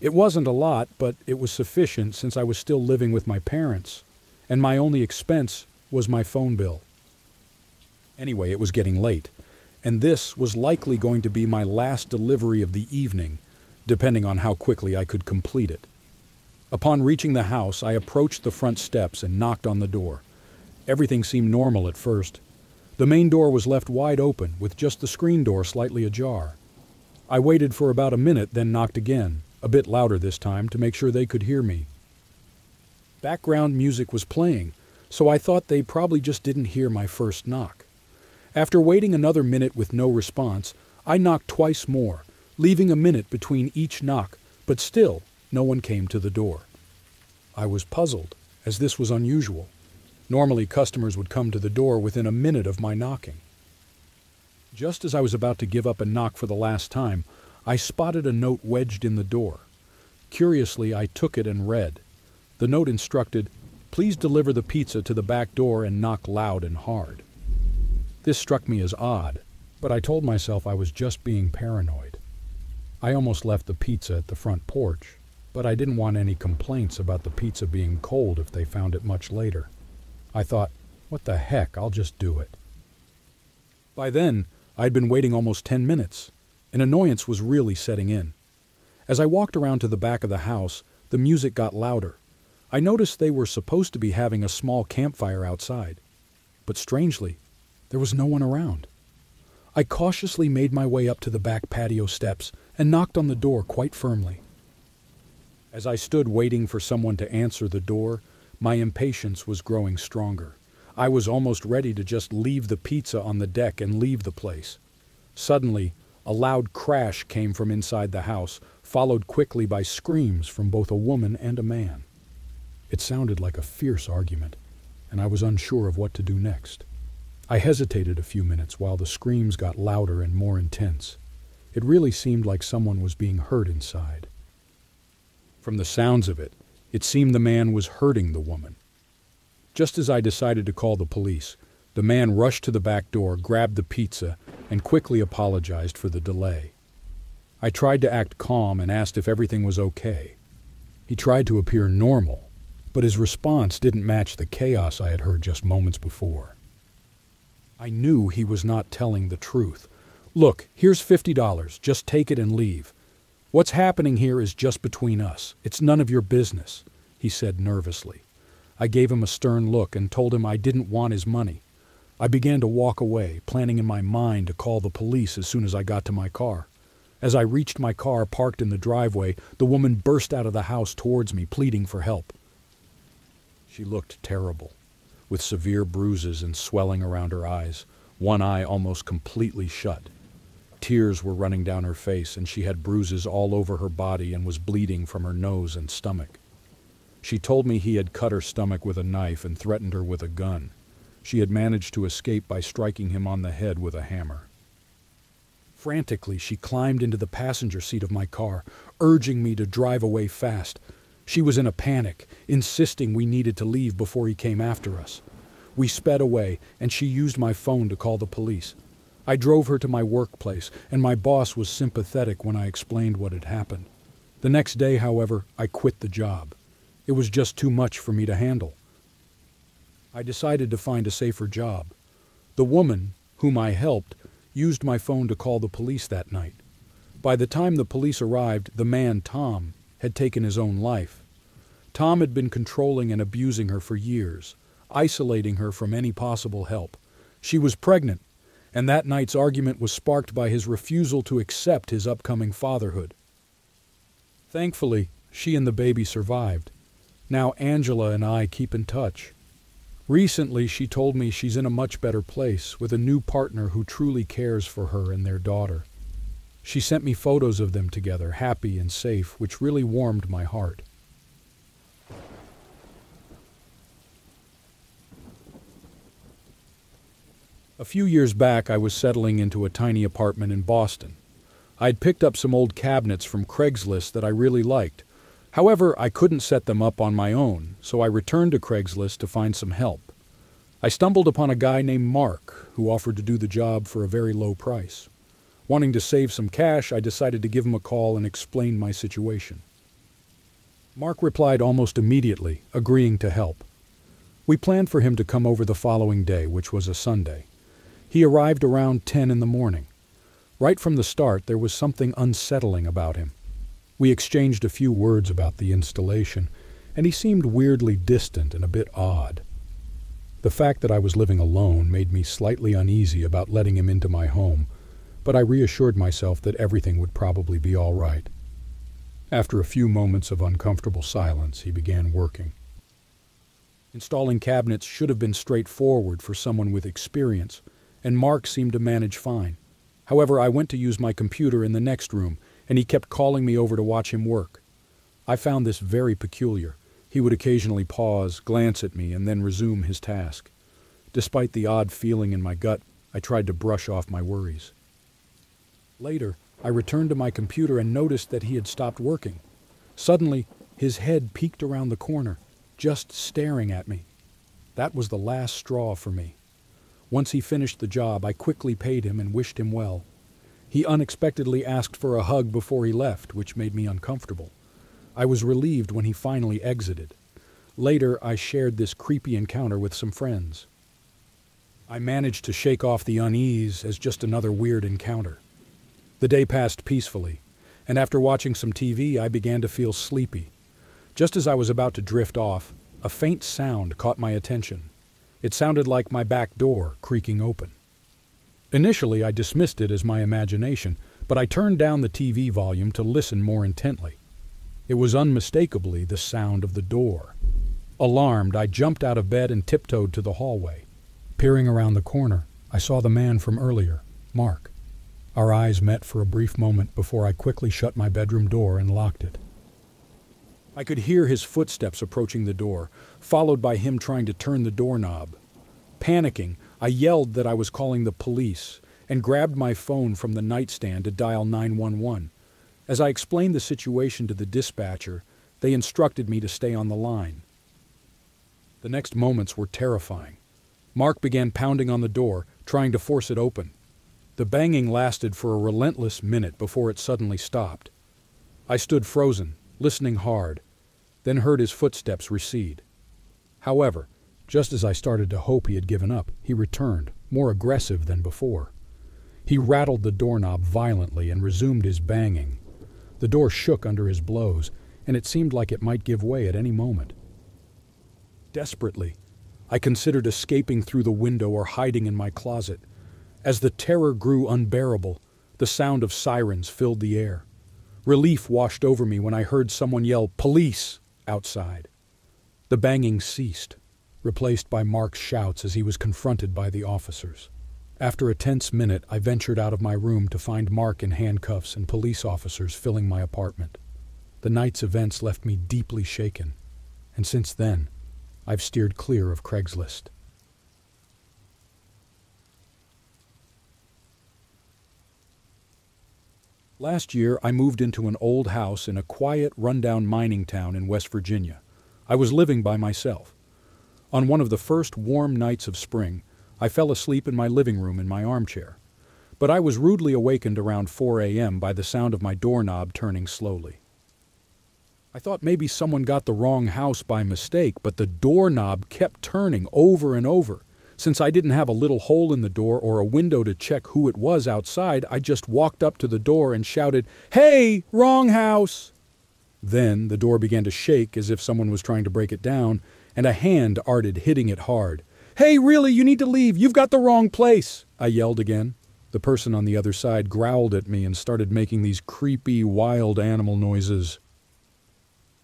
It wasn't a lot, but it was sufficient since I was still living with my parents, and my only expense was my phone bill. Anyway, it was getting late, and this was likely going to be my last delivery of the evening, depending on how quickly I could complete it. Upon reaching the house, I approached the front steps and knocked on the door. Everything seemed normal at first. The main door was left wide open, with just the screen door slightly ajar. I waited for about a minute, then knocked again, a bit louder this time, to make sure they could hear me. Background music was playing, so I thought they probably just didn't hear my first knock. After waiting another minute with no response, I knocked twice more, leaving a minute between each knock, but still no one came to the door. I was puzzled, as this was unusual. Normally, customers would come to the door within a minute of my knocking. Just as I was about to give up and knock for the last time, I spotted a note wedged in the door. Curiously, I took it and read. The note instructed, "Please deliver the pizza to the back door and knock loud and hard." This struck me as odd, but I told myself I was just being paranoid. I almost left the pizza at the front porch, but I didn't want any complaints about the pizza being cold if they found it much later. I thought, what the heck, I'll just do it. By then, I'd been waiting almost 10 minutes, and annoyance was really setting in. As I walked around to the back of the house, the music got louder. I noticed they were supposed to be having a small campfire outside, but strangely, there was no one around. I cautiously made my way up to the back patio steps and knocked on the door quite firmly. As I stood waiting for someone to answer the door, my impatience was growing stronger. I was almost ready to just leave the pizza on the deck and leave the place. Suddenly, a loud crash came from inside the house, followed quickly by screams from both a woman and a man. It sounded like a fierce argument, and I was unsure of what to do next. I hesitated a few minutes while the screams got louder and more intense. It really seemed like someone was being hurt inside. From the sounds of it, it seemed the man was hurting the woman. Just as I decided to call the police, the man rushed to the back door, grabbed the pizza, and quickly apologized for the delay. I tried to act calm and asked if everything was okay. He tried to appear normal, but his response didn't match the chaos I had heard just moments before. I knew he was not telling the truth. "Look, here's $50. Just take it and leave. What's happening here is just between us. It's none of your business," he said nervously. I gave him a stern look and told him I didn't want his money. I began to walk away, planning in my mind to call the police as soon as I got to my car. As I reached my car parked in the driveway, the woman burst out of the house towards me, pleading for help. She looked terrible, with severe bruises and swelling around her eyes, one eye almost completely shut. Tears were running down her face, and she had bruises all over her body and was bleeding from her nose and stomach. She told me he had cut her stomach with a knife and threatened her with a gun. She had managed to escape by striking him on the head with a hammer. Frantically, she climbed into the passenger seat of my car, urging me to drive away fast. She was in a panic, insisting we needed to leave before he came after us. We sped away, and she used my phone to call the police. I drove her to my workplace, and my boss was sympathetic when I explained what had happened. The next day, however, I quit the job. It was just too much for me to handle. I decided to find a safer job. The woman, whom I helped, used my phone to call the police that night. By the time the police arrived, the man, Tom, had taken his own life. Tom had been controlling and abusing her for years, isolating her from any possible help. She was pregnant, and that night's argument was sparked by his refusal to accept his upcoming fatherhood. Thankfully, she and the baby survived. Now Angela and I keep in touch. Recently, she told me she's in a much better place with a new partner who truly cares for her and their daughter. She sent me photos of them together, happy and safe, which really warmed my heart. A few years back, I was settling into a tiny apartment in Boston. I'd picked up some old cabinets from Craigslist that I really liked. However, I couldn't set them up on my own, so I returned to Craigslist to find some help. I stumbled upon a guy named Mark, who offered to do the job for a very low price. Wanting to save some cash, I decided to give him a call and explain my situation. Mark replied almost immediately, agreeing to help. We planned for him to come over the following day, which was a Sunday. He arrived around 10 in the morning. Right from the start, there was something unsettling about him. We exchanged a few words about the installation, and he seemed weirdly distant and a bit odd. The fact that I was living alone made me slightly uneasy about letting him into my home, but I reassured myself that everything would probably be all right. After a few moments of uncomfortable silence, he began working. Installing cabinets should have been straightforward for someone with experience, and Mark seemed to manage fine. However, I went to use my computer in the next room, and he kept calling me over to watch him work. I found this very peculiar. He would occasionally pause, glance at me, and then resume his task. Despite the odd feeling in my gut, I tried to brush off my worries. Later, I returned to my computer and noticed that he had stopped working. Suddenly, his head peeked around the corner, just staring at me. That was the last straw for me. Once he finished the job, I quickly paid him and wished him well. He unexpectedly asked for a hug before he left, which made me uncomfortable. I was relieved when he finally exited. Later, I shared this creepy encounter with some friends. I managed to shake off the unease as just another weird encounter. The day passed peacefully, and after watching some TV, I began to feel sleepy. Just as I was about to drift off, a faint sound caught my attention. It sounded like my back door creaking open. Initially, I dismissed it as my imagination, but I turned down the TV volume to listen more intently. It was unmistakably the sound of the door. Alarmed, I jumped out of bed and tiptoed to the hallway. Peering around the corner, I saw the man from earlier, Mark. Our eyes met for a brief moment before I quickly shut my bedroom door and locked it. I could hear his footsteps approaching the door, followed by him trying to turn the doorknob. Panicking, I yelled that I was calling the police and grabbed my phone from the nightstand to dial 911. As I explained the situation to the dispatcher, they instructed me to stay on the line. The next moments were terrifying. Mark began pounding on the door, trying to force it open. The banging lasted for a relentless minute before it suddenly stopped. I stood frozen, listening hard, then heard his footsteps recede. However, just as I started to hope he had given up, he returned, more aggressive than before. He rattled the doorknob violently and resumed his banging. The door shook under his blows, and it seemed like it might give way at any moment. Desperately, I considered escaping through the window or hiding in my closet. As the terror grew unbearable, the sound of sirens filled the air. Relief washed over me when I heard someone yell, "Police!" outside. The banging ceased, replaced by Mark's shouts as he was confronted by the officers. After a tense minute, I ventured out of my room to find Mark in handcuffs and police officers filling my apartment. The night's events left me deeply shaken, and since then, I've steered clear of Craigslist. Last year, I moved into an old house in a quiet, rundown mining town in West Virginia. I was living by myself. On one of the first warm nights of spring, I fell asleep in my living room in my armchair. But I was rudely awakened around 4 a.m. by the sound of my doorknob turning slowly. I thought maybe someone got the wrong house by mistake, but the doorknob kept turning over and over. Since I didn't have a little hole in the door or a window to check who it was outside, I just walked up to the door and shouted, "Hey, wrong house!" Then the door began to shake as if someone was trying to break it down, and a hand started hitting it hard. "Hey, really, you need to leave. You've got the wrong place," I yelled again. The person on the other side growled at me and started making these creepy, wild animal noises.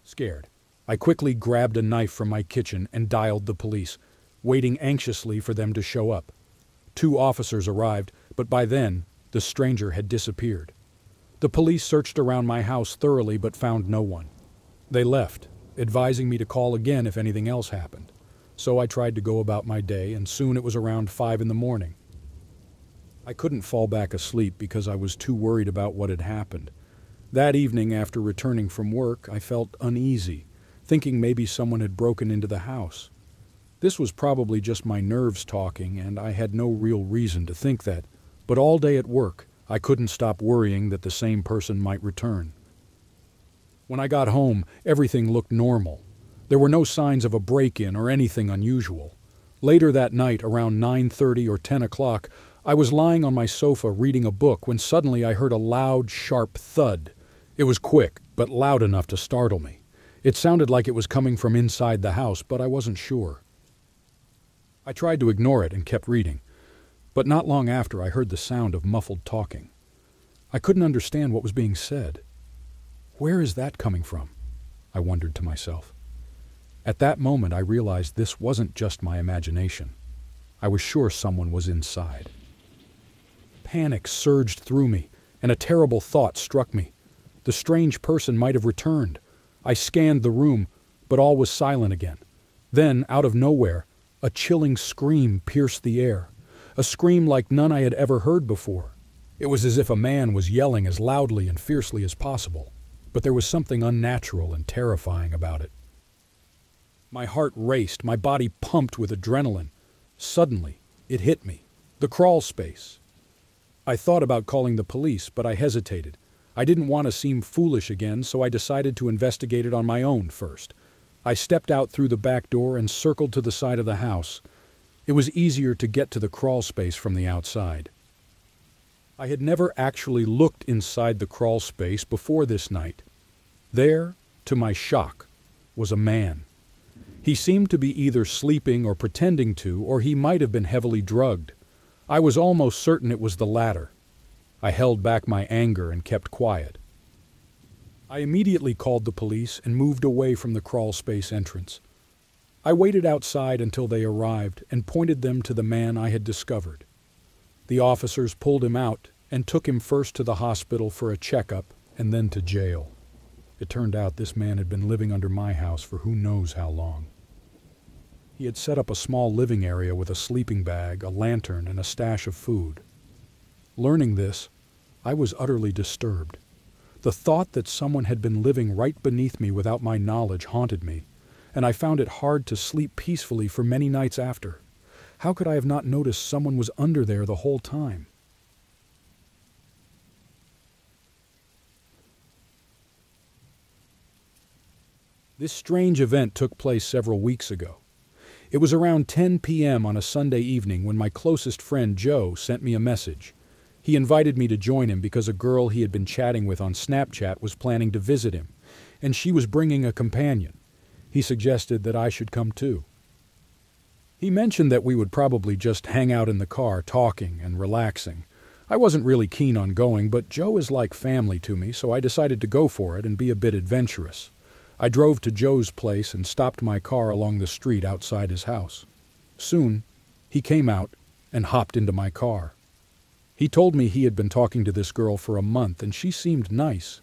Scared, I quickly grabbed a knife from my kitchen and dialed the police, waiting anxiously for them to show up. 2 officers arrived, but by then, the stranger had disappeared. The police searched around my house thoroughly but found no one. They left, advising me to call again if anything else happened. So I tried to go about my day, and soon it was around 5 in the morning. I couldn't fall back asleep because I was too worried about what had happened. That evening, after returning from work, I felt uneasy, thinking maybe someone had broken into the house. This was probably just my nerves talking, and I had no real reason to think that, but all day at work, I couldn't stop worrying that the same person might return. When I got home, everything looked normal. There were no signs of a break-in or anything unusual. Later that night, around 9:30 or 10 o'clock, I was lying on my sofa reading a book when suddenly I heard a loud, sharp thud. It was quick, but loud enough to startle me. It sounded like it was coming from inside the house, but I wasn't sure. I tried to ignore it and kept reading, but not long after I heard the sound of muffled talking. I couldn't understand what was being said. Where is that coming from? I wondered to myself. At that moment I realized this wasn't just my imagination. I was sure someone was inside. Panic surged through me, and a terrible thought struck me. The strange person might have returned. I scanned the room, but all was silent again. Then, out of nowhere, a chilling scream pierced the air, a scream like none I had ever heard before. It was as if a man was yelling as loudly and fiercely as possible, but there was something unnatural and terrifying about it. My heart raced, my body pumped with adrenaline. Suddenly, it hit me. The crawl space. I thought about calling the police, but I hesitated. I didn't want to seem foolish again, so I decided to investigate it on my own first. I stepped out through the back door and circled to the side of the house. It was easier to get to the crawl space from the outside. I had never actually looked inside the crawl space before this night. There, to my shock, was a man. He seemed to be either sleeping or pretending to, or he might have been heavily drugged. I was almost certain it was the latter. I held back my anger and kept quiet. I immediately called the police and moved away from the crawl space entrance. I waited outside until they arrived and pointed them to the man I had discovered. The officers pulled him out and took him first to the hospital for a checkup and then to jail. It turned out this man had been living under my house for who knows how long. He had set up a small living area with a sleeping bag, a lantern, and a stash of food. Learning this, I was utterly disturbed. The thought that someone had been living right beneath me without my knowledge haunted me, and I found it hard to sleep peacefully for many nights after. How could I have not noticed someone was under there the whole time? This strange event took place several weeks ago. It was around 10 p.m. on a Sunday evening when my closest friend Joe sent me a message. He invited me to join him because a girl he had been chatting with on Snapchat was planning to visit him, and she was bringing a companion. He suggested that I should come too. He mentioned that we would probably just hang out in the car talking and relaxing. I wasn't really keen on going, but Joe is like family to me, so I decided to go for it and be a bit adventurous. I drove to Joe's place and stopped my car along the street outside his house. Soon, he came out and hopped into my car. He told me he had been talking to this girl for a month and she seemed nice.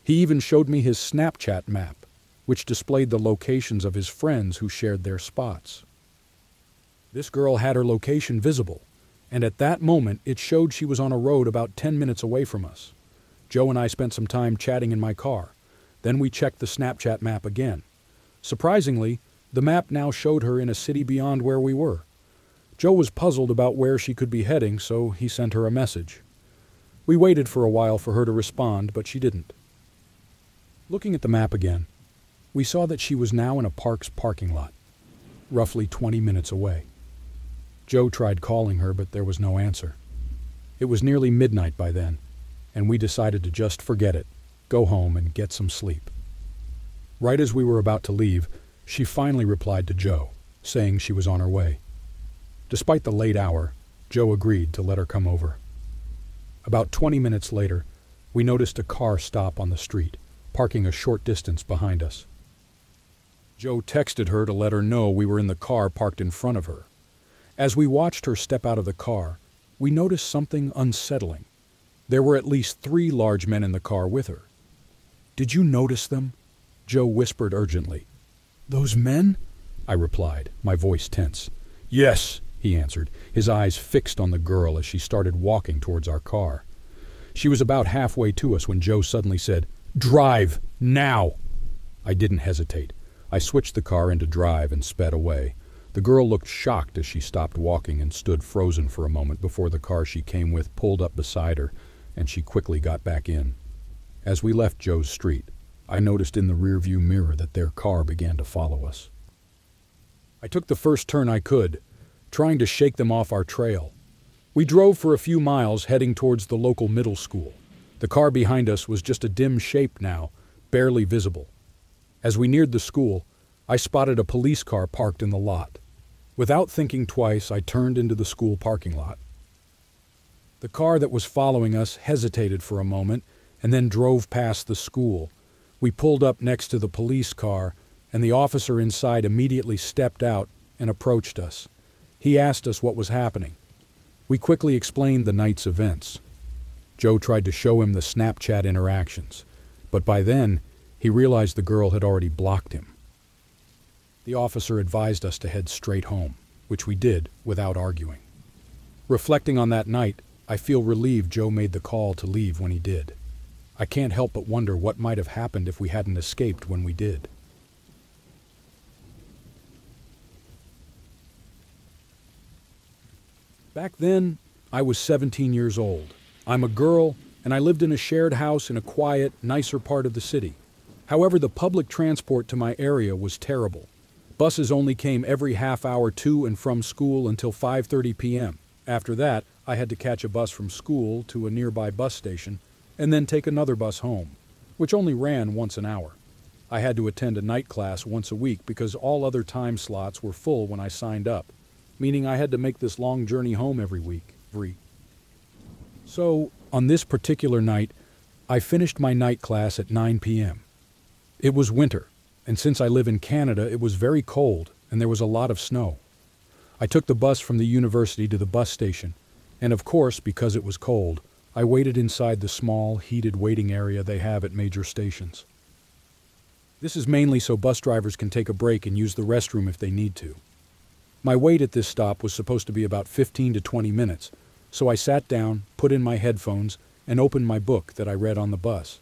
He even showed me his Snapchat map, which displayed the locations of his friends who shared their spots. This girl had her location visible, and at that moment it showed she was on a road about 10 minutes away from us. Joe and I spent some time chatting in my car. Then we checked the Snapchat map again. Surprisingly, the map now showed her in a city beyond where we were. Joe was puzzled about where she could be heading, so he sent her a message. We waited for a while for her to respond, but she didn't. Looking at the map again, we saw that she was now in a park's parking lot, roughly 20 minutes away. Joe tried calling her, but there was no answer. It was nearly midnight by then, and we decided to just forget it, go home and get some sleep. Right as we were about to leave, she finally replied to Joe, saying she was on her way. Despite the late hour, Joe agreed to let her come over. About 20 minutes later, we noticed a car stop on the street, parking a short distance behind us. Joe texted her to let her know we were in the car parked in front of her. As we watched her step out of the car, we noticed something unsettling. There were at least 3 large men in the car with her. "Did you notice them?" Joe whispered urgently. "Those men?" I replied, my voice tense. "Yes," he answered, his eyes fixed on the girl as she started walking towards our car. She was about halfway to us when Joe suddenly said, "Drive, now!" I didn't hesitate. I switched the car into drive and sped away. The girl looked shocked as she stopped walking and stood frozen for a moment before the car she came with pulled up beside her, and she quickly got back in. As we left Joe's street, I noticed in the rearview mirror that their car began to follow us. I took the first turn I could, trying to shake them off our trail. We drove for a few miles, heading towards the local middle school. The car behind us was just a dim shape now, barely visible. As we neared the school, I spotted a police car parked in the lot. Without thinking twice, I turned into the school parking lot. The car that was following us hesitated for a moment and then drove past the school. We pulled up next to the police car, and the officer inside immediately stepped out and approached us. He asked us what was happening. We quickly explained the night's events. Joe tried to show him the Snapchat interactions, but by then, he realized the girl had already blocked him. The officer advised us to head straight home, which we did without arguing. Reflecting on that night, I feel relieved Joe made the call to leave when he did. I can't help but wonder what might have happened if we hadn't escaped when we did. Back then, I was 17 years old. I'm a girl, and I lived in a shared house in a quiet, nicer part of the city. However, the public transport to my area was terrible. Buses only came every half hour to and from school until 5:30 p.m. After that, I had to catch a bus from school to a nearby bus station and then take another bus home, which only ran once an hour. I had to attend a night class once a week because all other time slots were full when I signed up, meaning I had to make this long journey home every week. So, on this particular night, I finished my night class at 9 p.m. It was winter, and since I live in Canada, it was very cold and there was a lot of snow. I took the bus from the university to the bus station, and of course, because it was cold, I waited inside the small, heated waiting area they have at major stations. This is mainly so bus drivers can take a break and use the restroom if they need to. My wait at this stop was supposed to be about 15 to 20 minutes, so I sat down, put in my headphones, and opened my book that I read on the bus.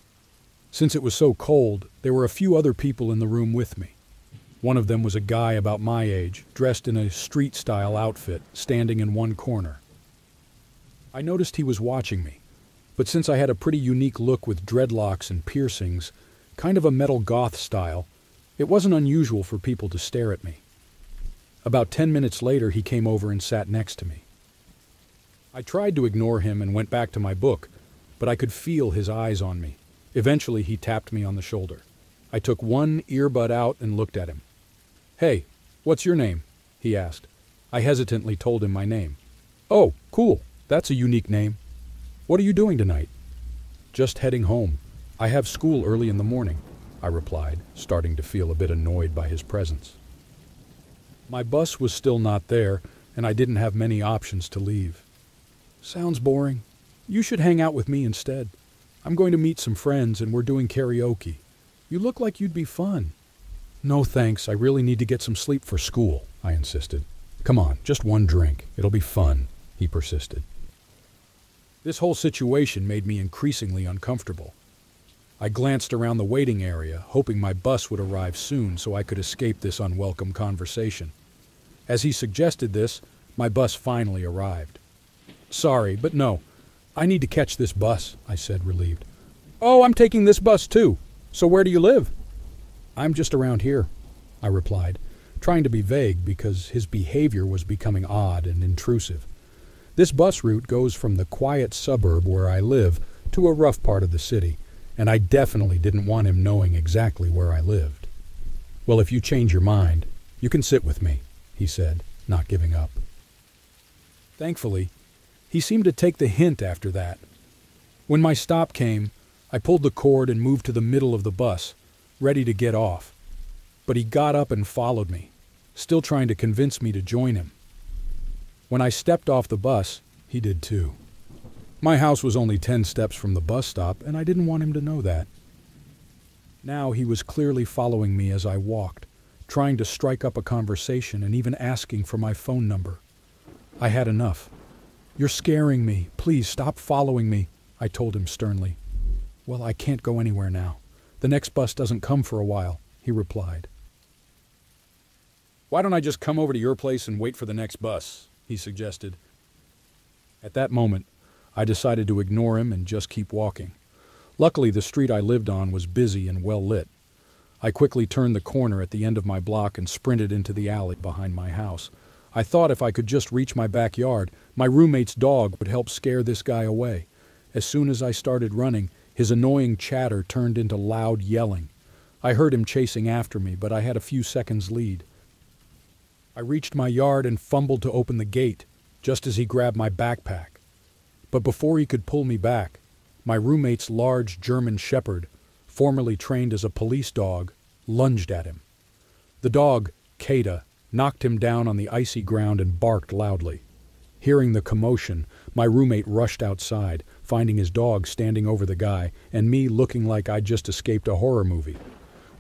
Since it was so cold, there were a few other people in the room with me. One of them was a guy about my age, dressed in a street-style outfit, standing in one corner. I noticed he was watching me, but since I had a pretty unique look with dreadlocks and piercings, kind of a metal goth style, it wasn't unusual for people to stare at me. About 10 minutes later, he came over and sat next to me. I tried to ignore him and went back to my book, but I could feel his eyes on me. Eventually, he tapped me on the shoulder. I took one earbud out and looked at him. "Hey, what's your name?" he asked. I hesitantly told him my name. "Oh, cool. That's a unique name. What are you doing tonight?" "Just heading home. I have school early in the morning," I replied, starting to feel a bit annoyed by his presence. My bus was still not there, and I didn't have many options to leave. "Sounds boring. You should hang out with me instead. I'm going to meet some friends, and we're doing karaoke. You look like you'd be fun." "No thanks, I really need to get some sleep for school," I insisted. "Come on, just one drink. It'll be fun," he persisted. This whole situation made me increasingly uncomfortable. I glanced around the waiting area, hoping my bus would arrive soon so I could escape this unwelcome conversation. As he suggested this, my bus finally arrived. "Sorry, but no. I need to catch this bus," I said, relieved. "Oh, I'm taking this bus too. So where do you live?" "I'm just around here," I replied, trying to be vague because his behavior was becoming odd and intrusive. This bus route goes from the quiet suburb where I live to a rough part of the city, and I definitely didn't want him knowing exactly where I lived. "Well, if you change your mind, you can sit with me," he said, not giving up. Thankfully, he seemed to take the hint after that. When my stop came, I pulled the cord and moved to the middle of the bus, ready to get off. But he got up and followed me, still trying to convince me to join him. When I stepped off the bus, he did too. My house was only 10 steps from the bus stop, and I didn't want him to know that. Now he was clearly following me as I walked, trying to strike up a conversation and even asking for my phone number. I had enough. "You're scaring me. Please stop following me," I told him sternly. "Well, I can't go anywhere now. The next bus doesn't come for a while," he replied. "Why don't I just come over to your place and wait for the next bus?" he suggested. At that moment, I decided to ignore him and just keep walking. Luckily, the street I lived on was busy and well lit. I quickly turned the corner at the end of my block and sprinted into the alley behind my house. I thought if I could just reach my backyard, my roommate's dog would help scare this guy away. As soon as I started running, his annoying chatter turned into loud yelling. I heard him chasing after me, but I had a few seconds lead. I reached my yard and fumbled to open the gate, just as he grabbed my backpack. But before he could pull me back, my roommate's large German shepherd, formerly trained as a police dog, lunged at him. The dog, Kada, knocked him down on the icy ground and barked loudly. Hearing the commotion, my roommate rushed outside, finding his dog standing over the guy and me looking like I'd just escaped a horror movie.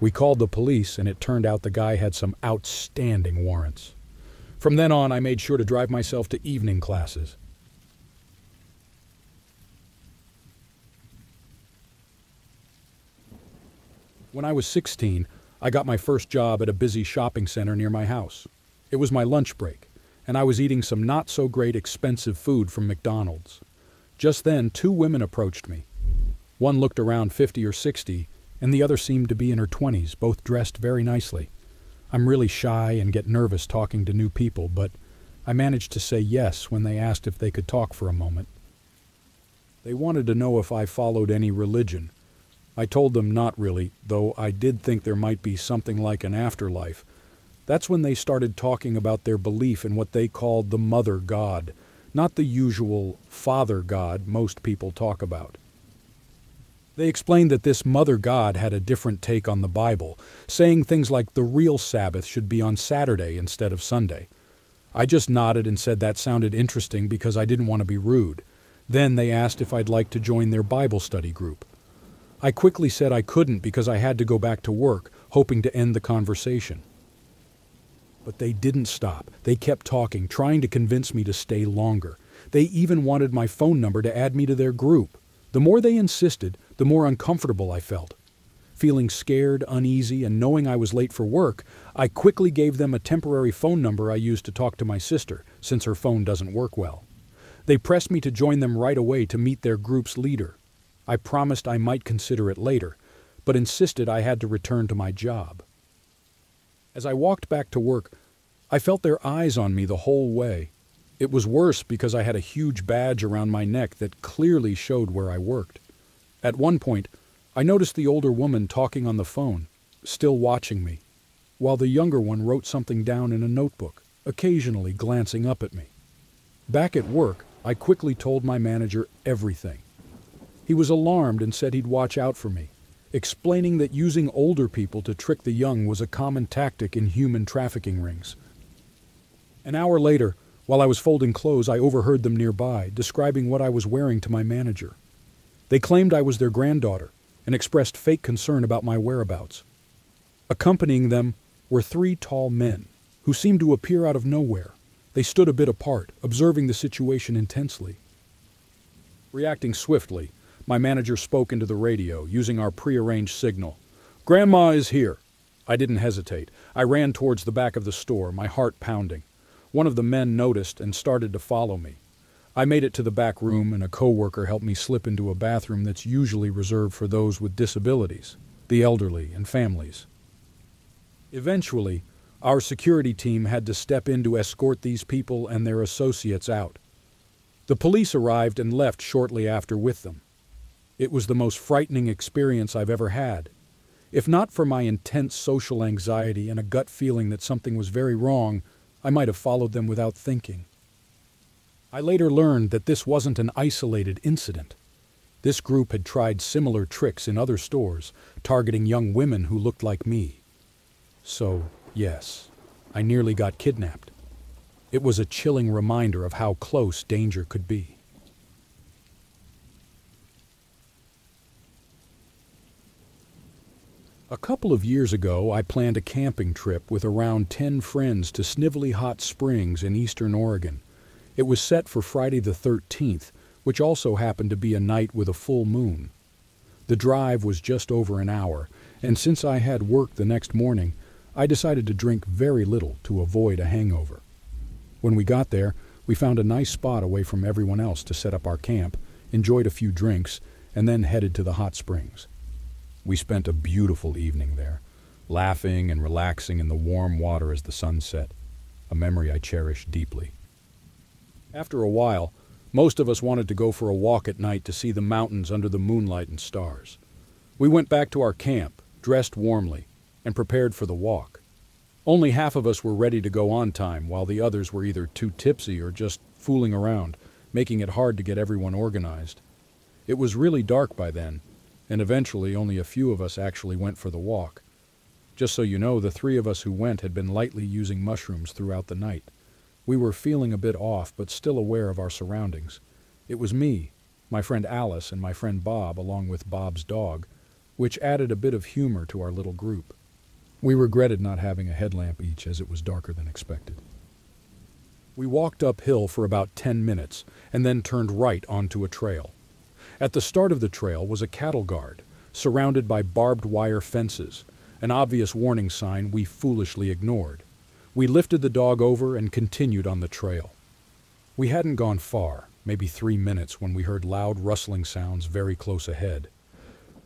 We called the police, and it turned out the guy had some outstanding warrants. From then on, I made sure to drive myself to evening classes. When I was 16, I got my first job at a busy shopping center near my house. It was my lunch break, and I was eating some not-so-great expensive food from McDonald's. Just then, 2 women approached me. One looked around 50 or 60, and the other seemed to be in her 20s, both dressed very nicely. I'm really shy and get nervous talking to new people, but I managed to say yes when they asked if they could talk for a moment. They wanted to know if I followed any religion. I told them not really, though I did think there might be something like an afterlife. That's when they started talking about their belief in what they called the Mother God, not the usual Father God most people talk about. They explained that this Mother God had a different take on the Bible, saying things like the real Sabbath should be on Saturday instead of Sunday. I just nodded and said that sounded interesting because I didn't want to be rude. Then they asked if I'd like to join their Bible study group. I quickly said I couldn't because I had to go back to work, hoping to end the conversation. But they didn't stop. They kept talking, trying to convince me to stay longer. They even wanted my phone number to add me to their group. The more they insisted, the more uncomfortable I felt. Feeling scared, uneasy, and knowing I was late for work, I quickly gave them a temporary phone number I used to talk to my sister, since her phone doesn't work well. They pressed me to join them right away to meet their group's leader. I promised I might consider it later, but insisted I had to return to my job. As I walked back to work, I felt their eyes on me the whole way. It was worse because I had a huge badge around my neck that clearly showed where I worked. At one point, I noticed the older woman talking on the phone, still watching me, while the younger one wrote something down in a notebook, occasionally glancing up at me. Back at work, I quickly told my manager everything. He was alarmed and said he'd watch out for me, explaining that using older people to trick the young was a common tactic in human trafficking rings. An hour later, while I was folding clothes, I overheard them nearby, describing what I was wearing to my manager. They claimed I was their granddaughter and expressed fake concern about my whereabouts. Accompanying them were 3 tall men who seemed to appear out of nowhere. They stood a bit apart, observing the situation intensely. Reacting swiftly, my manager spoke into the radio, using our prearranged signal. "Grandma is here." I didn't hesitate. I ran towards the back of the store, my heart pounding. One of the men noticed and started to follow me. I made it to the back room, and a coworker helped me slip into a bathroom that's usually reserved for those with disabilities, the elderly, and families. Eventually, our security team had to step in to escort these people and their associates out. The police arrived and left shortly after with them. It was the most frightening experience I've ever had. If not for my intense social anxiety and a gut feeling that something was very wrong, I might have followed them without thinking. I later learned that this wasn't an isolated incident. This group had tried similar tricks in other stores, targeting young women who looked like me. So, yes, I nearly got kidnapped. It was a chilling reminder of how close danger could be. A couple of years ago, I planned a camping trip with around 10 friends to Snively Hot Springs in eastern Oregon. It was set for Friday the 13th, which also happened to be a night with a full moon. The drive was just over an hour, and since I had work the next morning, I decided to drink very little to avoid a hangover. When we got there, we found a nice spot away from everyone else to set up our camp, enjoyed a few drinks, and then headed to the hot springs. We spent a beautiful evening there, laughing and relaxing in the warm water as the sun set. a memory I cherish deeply. After a while, most of us wanted to go for a walk at night to see the mountains under the moonlight and stars. We went back to our camp, dressed warmly, and prepared for the walk. Only half of us were ready to go on time, while the others were either too tipsy or just fooling around, making it hard to get everyone organized. It was really dark by then, and eventually only a few of us actually went for the walk. Just so you know, the three of us who went had been lightly using mushrooms throughout the night. We were feeling a bit off, but still aware of our surroundings. It was me, my friend Alice, and my friend Bob, along with Bob's dog, which added a bit of humor to our little group. We regretted not having a headlamp each, as it was darker than expected. We walked uphill for about 10 minutes, and then turned right onto a trail. At the start of the trail was a cattle guard, surrounded by barbed wire fences, an obvious warning sign we foolishly ignored. We lifted the dog over and continued on the trail. We hadn't gone far, maybe 3 minutes, when we heard loud rustling sounds very close ahead.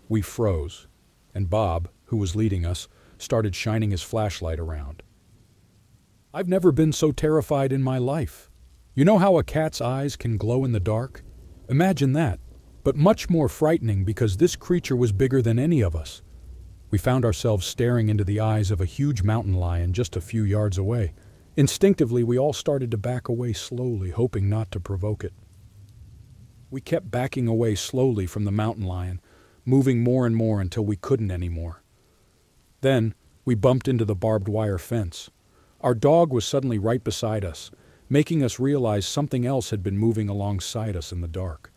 We froze, and Bob, who was leading us, started shining his flashlight around. I've never been so terrified in my life. You know how a cat's eyes can glow in the dark? Imagine that, but much more frightening because this creature was bigger than any of us. We found ourselves staring into the eyes of a huge mountain lion just a few yards away. Instinctively, we all started to back away slowly, hoping not to provoke it. We kept backing away slowly from the mountain lion, moving more and more until we couldn't anymore. Then, we bumped into the barbed wire fence. Our dog was suddenly right beside us, making us realize something else had been moving alongside us in the dark.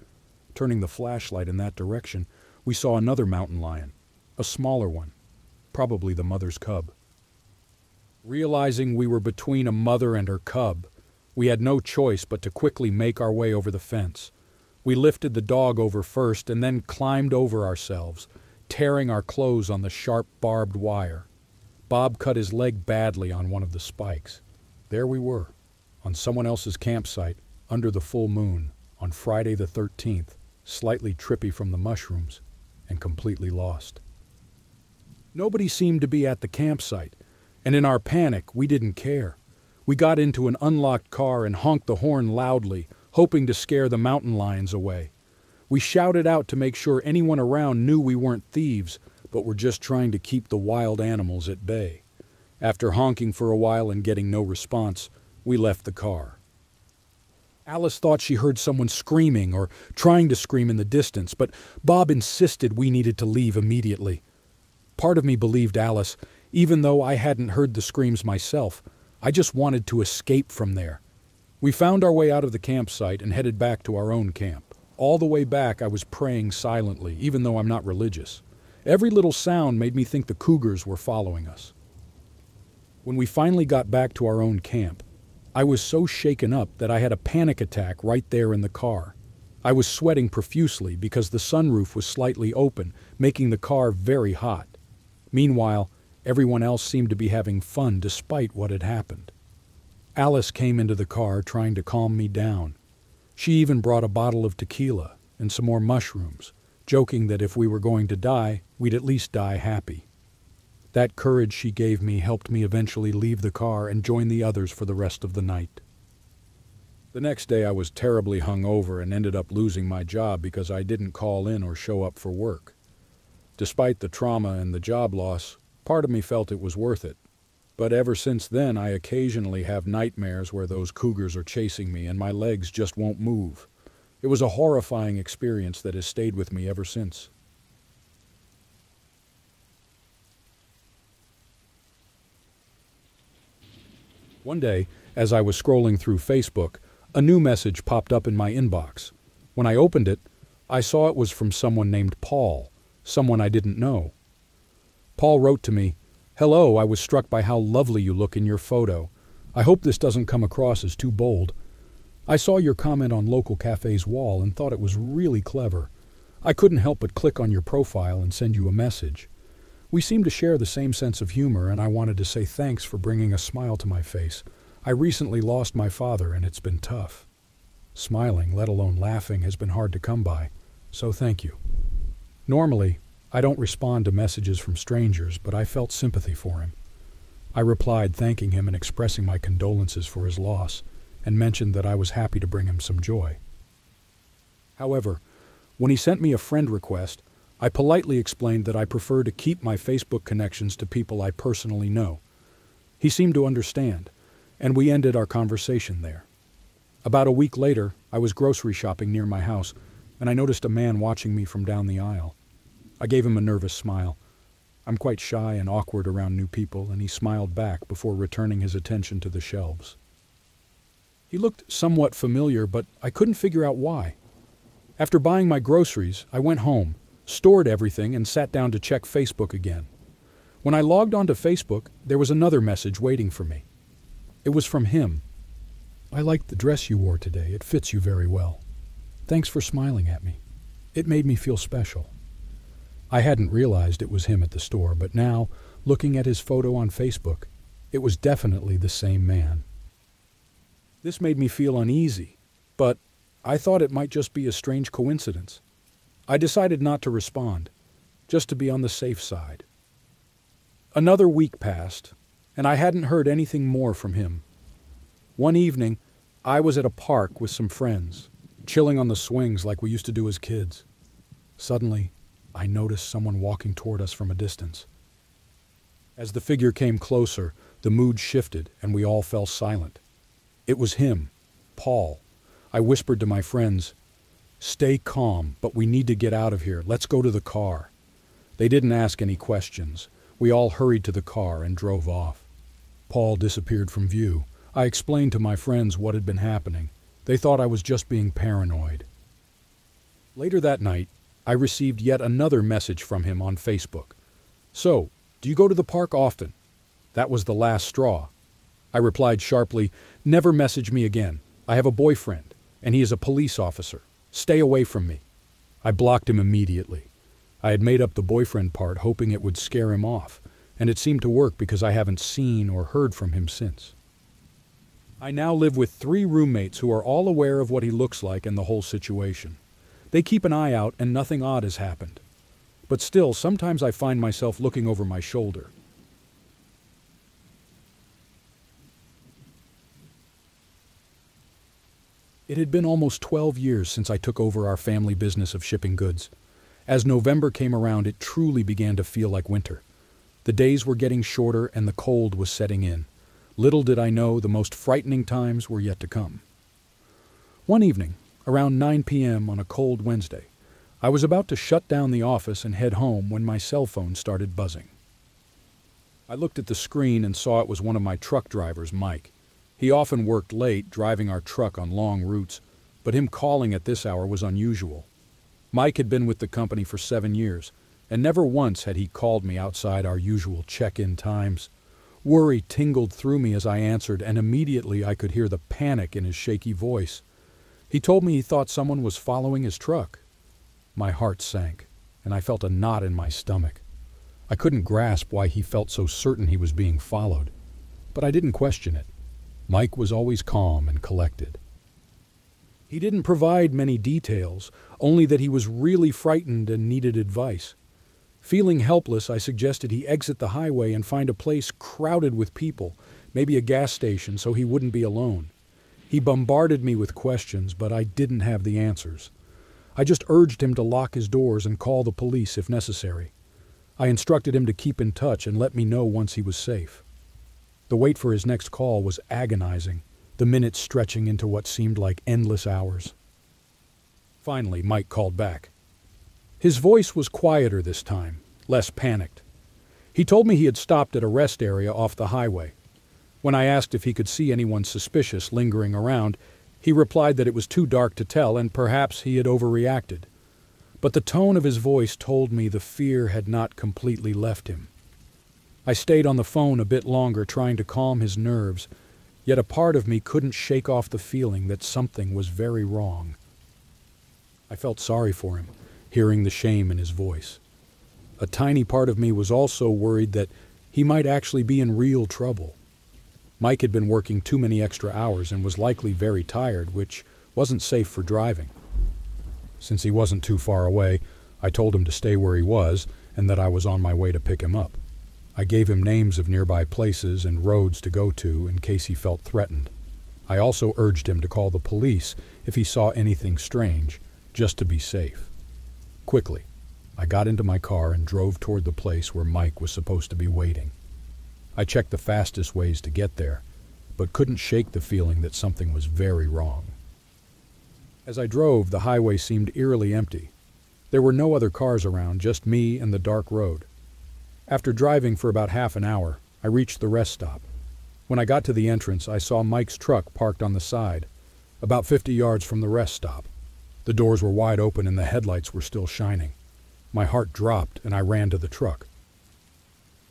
Turning the flashlight in that direction, we saw another mountain lion, a smaller one, probably the mother's cub. Realizing we were between a mother and her cub, we had no choice but to quickly make our way over the fence. We lifted the dog over first and then climbed over ourselves, tearing our clothes on the sharp barbed wire. Bob cut his leg badly on one of the spikes. There we were, on someone else's campsite, under the full moon, on Friday the 13th, slightly trippy from the mushrooms, and completely lost. Nobody seemed to be at the campsite, and in our panic, we didn't care. We got into an unlocked car and honked the horn loudly, hoping to scare the mountain lions away. We shouted out to make sure anyone around knew we weren't thieves, but were just trying to keep the wild animals at bay. After honking for a while and getting no response, we left the car. Alice thought she heard someone screaming or trying to scream in the distance, but Bob insisted we needed to leave immediately. Part of me believed Alice, even though I hadn't heard the screams myself. I just wanted to escape from there. We found our way out of the campsite and headed back to our own camp. All the way back, I was praying silently, even though I'm not religious. Every little sound made me think the cougars were following us. When we finally got back to our own camp, I was so shaken up that I had a panic attack right there in the car. I was sweating profusely because the sunroof was slightly open, making the car very hot. Meanwhile, everyone else seemed to be having fun despite what had happened. Alice came into the car trying to calm me down. She even brought a bottle of tequila and some more mushrooms, joking that if we were going to die, we'd at least die happy. That courage she gave me helped me eventually leave the car and join the others for the rest of the night. The next day I was terribly hungover and ended up losing my job because I didn't call in or show up for work. Despite the trauma and the job loss, part of me felt it was worth it. But ever since then, I occasionally have nightmares where those cougars are chasing me and my legs just won't move. It was a horrifying experience that has stayed with me ever since. One day, as I was scrolling through Facebook, a new message popped up in my inbox. When I opened it, I saw it was from someone named Paul, someone I didn't know. Paul wrote to me, "Hello, I was struck by how lovely you look in your photo. I hope this doesn't come across as too bold. I saw your comment on local cafe's wall and thought it was really clever. I couldn't help but click on your profile and send you a message. We seem to share the same sense of humor, and I wanted to say thanks for bringing a smile to my face. I recently lost my father, and it's been tough. Smiling, let alone laughing, has been hard to come by, so thank you." Normally, I don't respond to messages from strangers, but I felt sympathy for him. I replied, thanking him and expressing my condolences for his loss, and mentioned that I was happy to bring him some joy. However, when he sent me a friend request, I politely explained that I prefer to keep my Facebook connections to people I personally know. He seemed to understand, and we ended our conversation there. About a week later, I was grocery shopping near my house, and I noticed a man watching me from down the aisle. I gave him a nervous smile. I'm quite shy and awkward around new people, and he smiled back before returning his attention to the shelves. He looked somewhat familiar, but I couldn't figure out why. After buying my groceries, I went home, stored everything, and sat down to check Facebook again. When I logged onto Facebook, there was another message waiting for me. It was from him. "I liked the dress you wore today. It fits you very well. Thanks for smiling at me. It made me feel special." I hadn't realized it was him at the store, but now, looking at his photo on Facebook, it was definitely the same man. This made me feel uneasy, but I thought it might just be a strange coincidence. I decided not to respond, just to be on the safe side. Another week passed, and I hadn't heard anything more from him. One evening, I was at a park with some friends, chilling on the swings like we used to do as kids. Suddenly, I noticed someone walking toward us from a distance. As the figure came closer, the mood shifted and we all fell silent. It was him, Paul. I whispered to my friends, "Stay calm, but we need to get out of here. Let's go to the car." They didn't ask any questions. We all hurried to the car and drove off. Paul disappeared from view. I explained to my friends what had been happening. They thought I was just being paranoid. Later that night, I received yet another message from him on Facebook. "So, do you go to the park often?" That was the last straw. I replied sharply, "Never message me again. I have a boyfriend, and he is a police officer. Stay away from me." I blocked him immediately. I had made up the boyfriend part hoping it would scare him off, and it seemed to work because I haven't seen or heard from him since. I now live with 3 roommates who are all aware of what he looks like and the whole situation. They keep an eye out and nothing odd has happened. But still, sometimes I find myself looking over my shoulder. It had been almost 12 years since I took over our family business of shipping goods. As November came around, it truly began to feel like winter. The days were getting shorter and the cold was setting in. Little did I know the most frightening times were yet to come. One evening, around 9 p.m. on a cold Wednesday, I was about to shut down the office and head home when my cell phone started buzzing. I looked at the screen and saw it was one of my truck drivers, Mike. He often worked late, driving our truck on long routes, but him calling at this hour was unusual. Mike had been with the company for 7 years, and never once had he called me outside our usual check-in times. Worry tingled through me as I answered, and immediately I could hear the panic in his shaky voice. He told me he thought someone was following his truck. My heart sank, and I felt a knot in my stomach. I couldn't grasp why he felt so certain he was being followed, but I didn't question it. Mike was always calm and collected. He didn't provide many details, only that he was really frightened and needed advice. Feeling helpless, I suggested he exit the highway and find a place crowded with people, maybe a gas station, so he wouldn't be alone. He bombarded me with questions, but I didn't have the answers. I just urged him to lock his doors and call the police if necessary. I instructed him to keep in touch and let me know once he was safe. The wait for his next call was agonizing, the minutes stretching into what seemed like endless hours. Finally, Mike called back. His voice was quieter this time, less panicked. He told me he had stopped at a rest area off the highway. When I asked if he could see anyone suspicious lingering around, he replied that it was too dark to tell and perhaps he had overreacted. But the tone of his voice told me the fear had not completely left him. I stayed on the phone a bit longer trying to calm his nerves, yet a part of me couldn't shake off the feeling that something was very wrong. I felt sorry for him, hearing the shame in his voice. A tiny part of me was also worried that he might actually be in real trouble. Mike had been working too many extra hours and was likely very tired, which wasn't safe for driving. Since he wasn't too far away, I told him to stay where he was and that I was on my way to pick him up. I gave him names of nearby places and roads to go to in case he felt threatened. I also urged him to call the police if he saw anything strange, just to be safe. Quickly, I got into my car and drove toward the place where Mike was supposed to be waiting. I checked the fastest ways to get there, but couldn't shake the feeling that something was very wrong. As I drove, the highway seemed eerily empty. There were no other cars around, just me and the dark road. After driving for about half an hour, I reached the rest stop. When I got to the entrance, I saw Mike's truck parked on the side, about 50 yards from the rest stop. The doors were wide open and the headlights were still shining. My heart dropped and I ran to the truck.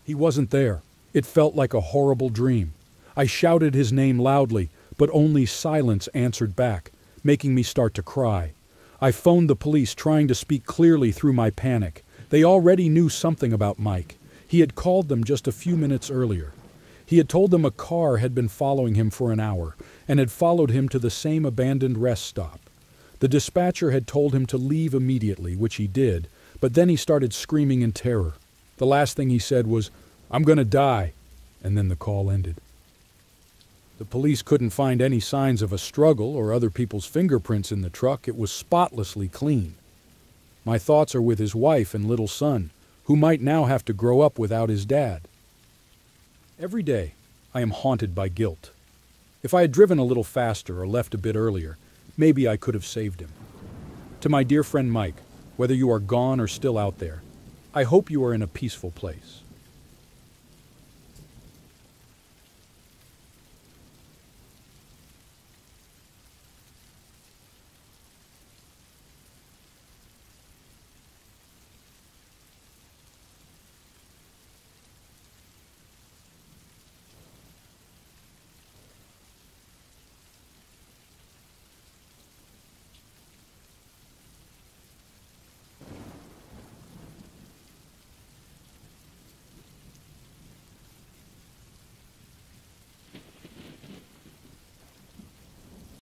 He wasn't there. It felt like a horrible dream. I shouted his name loudly, but only silence answered back, making me start to cry. I phoned the police, trying to speak clearly through my panic. They already knew something about Mike. He had called them just a few minutes earlier. He had told them a car had been following him for an hour and had followed him to the same abandoned rest stop. The dispatcher had told him to leave immediately, which he did, but then he started screaming in terror. The last thing he said was, "I'm going to die," and then the call ended. The police couldn't find any signs of a struggle or other people's fingerprints in the truck. It was spotlessly clean. My thoughts are with his wife and little son, who might now have to grow up without his dad. Every day, I am haunted by guilt. If I had driven a little faster or left a bit earlier, maybe I could have saved him. To my dear friend Mike, whether you are gone or still out there, I hope you are in a peaceful place.